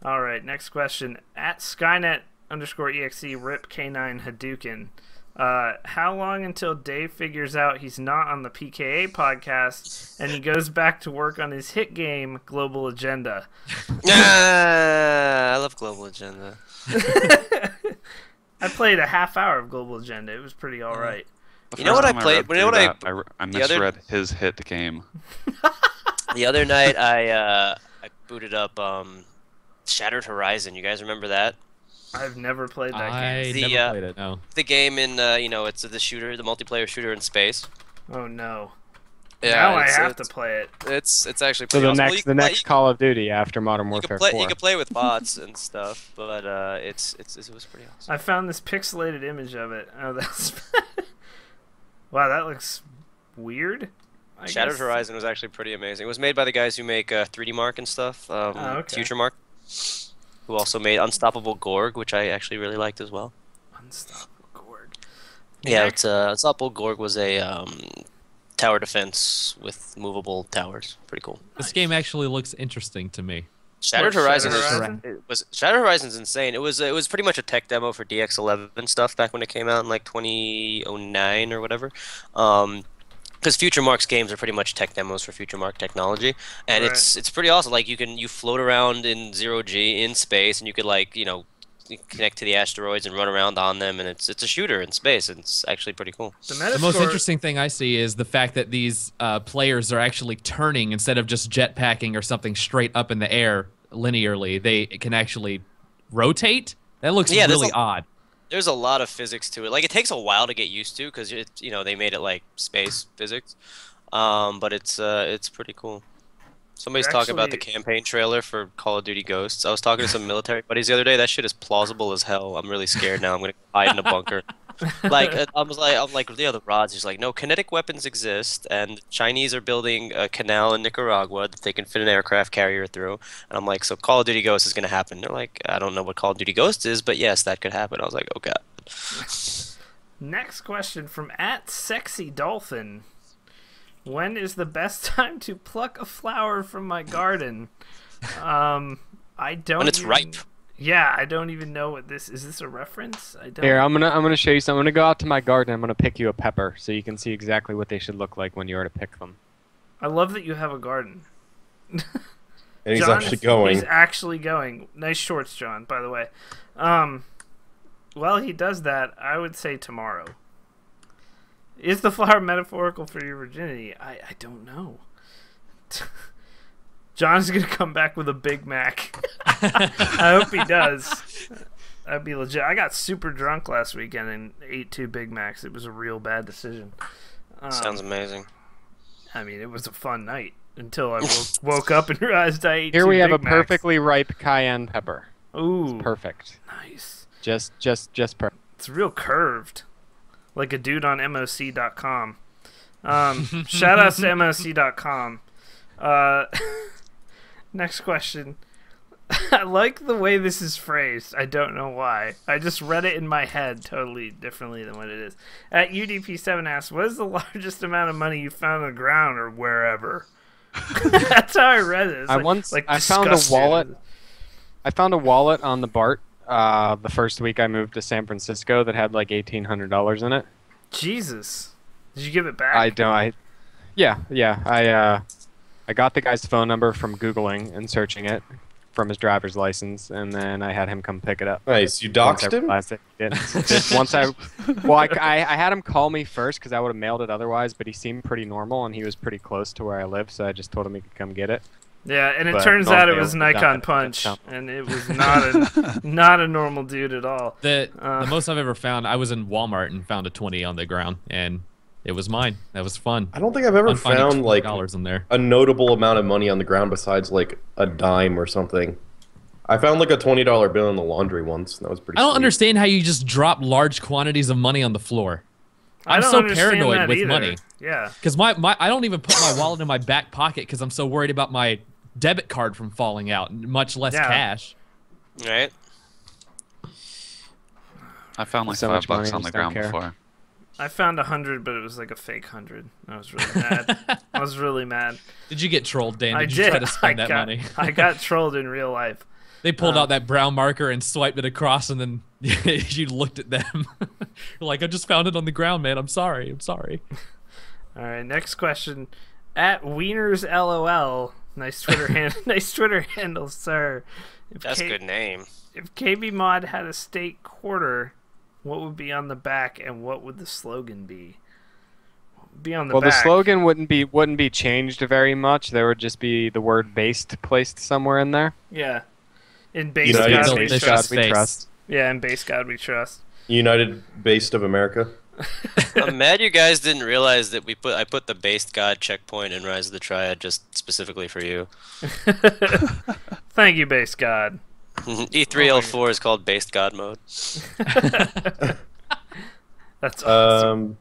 Alright, next question. At Skynet_EXE RIP K9 Hadouken. How long until Dave figures out he's not on the PKA podcast and he goes back to work on his hit game, Global Agenda? I love Global Agenda. I played a half hour of Global Agenda. It was pretty alright. You know what I played? You know what I misread his hit game. The other night I booted up Shattered Horizon. You guys remember that? I've never played that I game. never played it, no. The game in it's the multiplayer shooter in space. Oh no. Yeah, now I have to play it. It's actually So pretty the awesome. next the next Call of Duty after Modern you Warfare can 4. play with bots and stuff, but it was pretty awesome. I found this pixelated image of it. Oh, that's wow. That looks weird. Shattered guess. Horizon was actually pretty amazing. It was made by the guys who make 3D Mark and stuff. okay. Future Mark, who also made Unstoppable Gorg, which I actually really liked as well. Unstoppable Gorg. Yeah, Next- Unstoppable Gorg was a tower defense with movable towers. Pretty cool. This game actually looks interesting to me. Shattered What, Horizon Shattered is Shattered Horizon's insane. It was pretty much a tech demo for DX11 stuff back when it came out in like 2009 or whatever. Because Future Mark's games are pretty much tech demos for Future Mark technology, and Right. it's pretty awesome. Like you float around in 0G in space, and you could connect to the asteroids and run around on them, and it's a shooter in space, and it's actually pretty cool. The most interesting thing I see is the fact that these players are actually turning instead of just jetpacking or something straight up in the air linearly. They can actually rotate. That looks really odd. There's a lot of physics to it. Like, it takes a while to get used to because they made it like space physics, but it's pretty cool. Somebody's talking about the campaign trailer for Call of Duty Ghosts. I was talking to some military buddies the other day. That shit is plausible as hell. I'm really scared now. I'm gonna hide in a bunker. I'm like, yeah, the rods. He's like, no, kinetic weapons exist, and the Chinese are building a canal in Nicaragua that they can fit an aircraft carrier through. And I'm like, so Call of Duty Ghosts is gonna happen. They're like, I don't know what Call of Duty Ghosts is, but yes, that could happen. I was like, oh god. Next question from @SexyDolphin. When is the best time to pluck a flower from my garden? I don't. When it's ripe. Yeah, I don't even know what this is. This a reference? I don't. Here, I'm gonna show you something. I'm gonna go out to my garden. I'm gonna pick you a pepper so you can see exactly what they should look like when you are to pick them. I love that you have a garden. And he's John, actually going. He's actually going. Nice shorts, John, by the way. While he does that, I would say tomorrow. Is the flower metaphorical for your virginity? I don't know. John's going to come back with a Big Mac. I hope he does. That'd be legit. I got super drunk last weekend and ate 2 Big Macs. It was a real bad decision. Sounds amazing. I mean, it was a fun night until I woke up and realized I ate Here 2 we have Big a Macs. perfectly ripe cayenne pepper. Ooh. It's perfect. Nice. Just perfect. It's real curved. Like a dude on MOC.com. Shout outs to MOC.com. Next question. I like the way this is phrased. I don't know why. I just read it in my head totally differently than what it is. At UDP7 asks, what is the largest amount of money you found on the ground or wherever? That's how I read it. It's I found a wallet. I found a wallet on the BART the first week I moved to San Francisco that had like $1,800 in it. Jesus. Did you give it back? Yeah. I got the guy's phone number from Googling and searching it. from his driver's license, and then I had him come pick it up. Nice. You doxed him? I had him call me first because I would have mailed it otherwise, but he seemed pretty normal and he was pretty close to where I live, so I just told him he could come get it. Yeah, and it turns out it was Nikon Punch, and it was not a normal dude at all. The most I've ever found, I was in Walmart and found a 20 on the ground, and it was mine. That was fun. I don't think I've ever found like in there. a notable amount of money on the ground besides like a dime or something. I found like a $20 bill in the laundry once. And that was pretty. I don't sweet. understand how you just drop large quantities of money on the floor. I'm so paranoid with money. Yeah. Because I don't even put my wallet in my back pocket because I'm so worried about my debit card from falling out, much less cash. Right. I found like So $5 money, on the ground before. I found 100, but it was like a fake 100. I was really mad. I was really mad. Did you get trolled, Dan? I Did you try to spend that money? I got trolled in real life. They pulled out that brown marker and swiped it across, and then you looked at them. You're like, I just found it on the ground, man. I'm sorry. I'm sorry. All right, next question. At Wieners LOL. Nice Twitter handle, sir. That's a good name. If KBMOD had a state quarter, what would be on the back, and what would the slogan be? What would be on the back? Well, the slogan wouldn't be changed very much. There would just be the word "based" placed somewhere in there. Yeah. In base United God we States trust. we trust. Yeah, in base God we trust. United Based of America. I'm mad you guys didn't realize that I put the based god checkpoint in Rise of the Triad just specifically for you. Thank you, base God. E3L4 is called based god mode. That's awesome.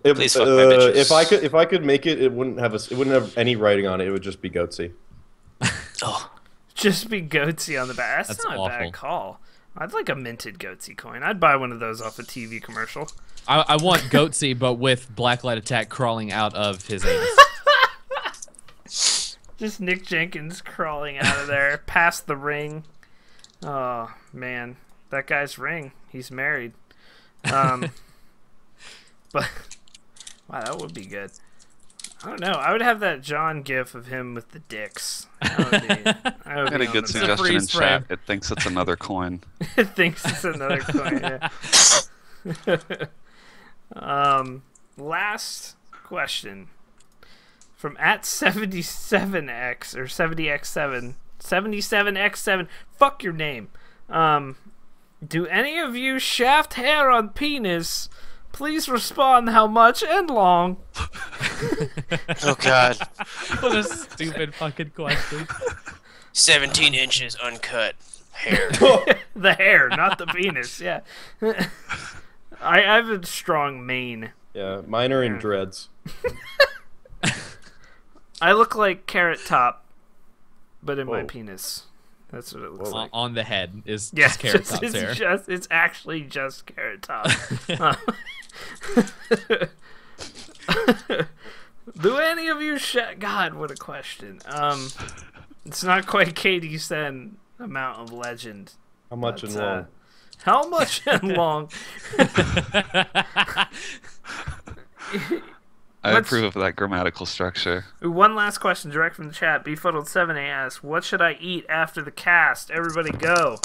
Please fuck my bitches. If I could make it, it wouldn't have any writing on it. It would just be Goatsy. Oh. Just be Goatsy on the back. That's not awful. a bad call. I'd like a minted Goatsy coin. I'd buy one of those off a TV commercial. I want Goatsy, but with Blacklight Attack crawling out of his anus. Just Nick Jenkins crawling out of there, past the ring. Oh, man. That guy's ring. He's married. But, wow, that would be good. I don't know. I would have that John gif of him with the dicks. I got a good suggestion in chat. It thinks it's another coin. It thinks it's another coin, yeah. Last question. From at 77x or 70x7. 77x7. Fuck your name. Do any of you shaft hair on penis? Please respond how much and long. Oh god. What a stupid fucking question. 17 inches uncut hair. The hair, not the penis, yeah. I have a strong mane. Yeah, mine are in dreads. I look like Carrot Top, but in my penis. That's what it looks like. On the head is Yes, Carrot Top's hair. It's actually just Carrot Top. Do any of you God, what a question. It's not quite Katie Sen amount of legend. How much and long? How much and long? I approve of that grammatical structure. One last question direct from the chat. Befuddled7A asks, what should I eat after the cast? Everybody go.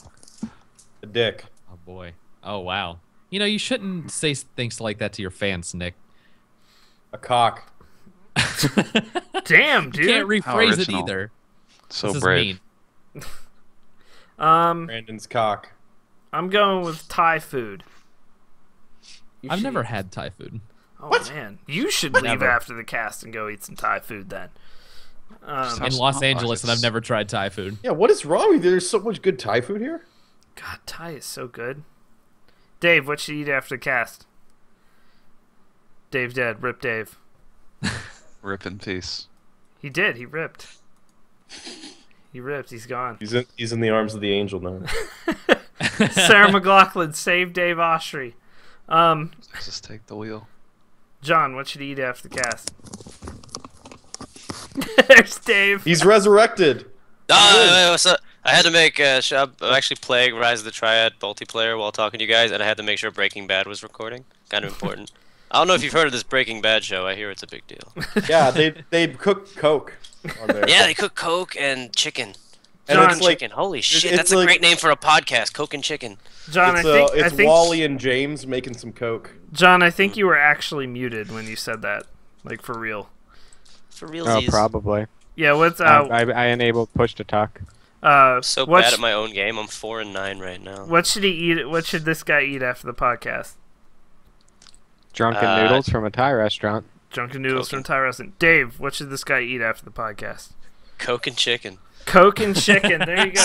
A dick. Oh boy. Oh wow. You know, you shouldn't say things like that to your fans, Nick. A cock. Damn, dude. You can't rephrase it either. So brave. Mean. Brandon's cock. I'm going with Thai food. I've never had Thai food. Oh, man. You should leave after the cast and go eat some Thai food then. In Los Angeles, and I've never tried Thai food. Yeah, what is wrong with you? There's so much good Thai food here. God, Thai is so good. Dave, what should you eat after the cast? Dave dead. Rip Dave. Rip in peace. He did. He ripped. He ripped. He's gone. He's in the arms of the angel now. Sarah McLaughlin, save Dave Oshry. Just take the wheel. John, what should he eat after the cast? There's Dave. He's resurrected. What's up? I had to make I'm actually playing Rise of the Triad multiplayer while talking to you guys, and I had to make sure Breaking Bad was recording. Kind of important. I don't know if you've heard of this Breaking Bad show. I hear it's a big deal. Yeah, they cook coke on there. Yeah, they cook coke and chicken. Coke it's and like- Chicken. Holy shit, it's that's a like- great name for a podcast. Coke and Chicken. John, It's, I it's think Wally and James making some Coke. John, I think you were actually muted when you said that, like for real. For real. Oh, probably. Yeah, what's I enabled push to talk. I'm so what bad at my own game. I'm 4-9 right now. What should he eat? What should this guy eat after the podcast? Drunken noodles from a Thai restaurant. Drunken noodles from Thai restaurant. Dave, what should this guy eat after the podcast? Coke and Chicken. Coke and chicken. There you go.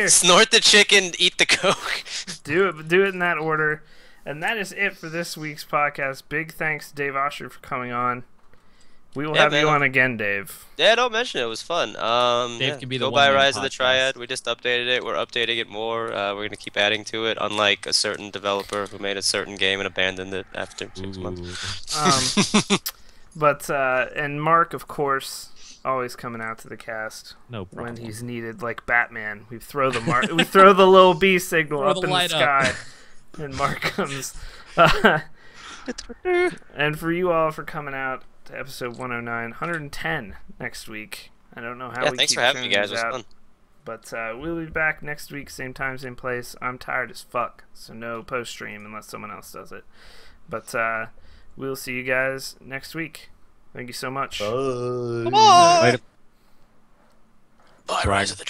Snort the chicken, eat the Coke. Do it in that order. And that is it for this week's podcast. Big thanks to Dave Oshry for coming on. We will have you on again, Dave. Yeah, don't mention it. It was fun. Dave can be the go buy one-man Rise of the podcast. Triad. We just updated it. We're updating it more. We're going to keep adding to it, unlike a certain developer who made a certain game and abandoned it after 6 months. And Mark, of course, always coming out to the cast No problem. when he's needed, like Batman. We throw the little B signal Throw up the in the light sky, up. and Mark comes. And for you all for coming out to episode 109, 110 next week. I don't know how we thanks keep for having me, turning guys. It these was out, fun. but we'll be back next week, same time, same place. I'm tired as fuck, so no post stream unless someone else does it. But we'll see you guys next week. Thank you so much. Bye. Bye. Later. Bye, Rise of the Triad.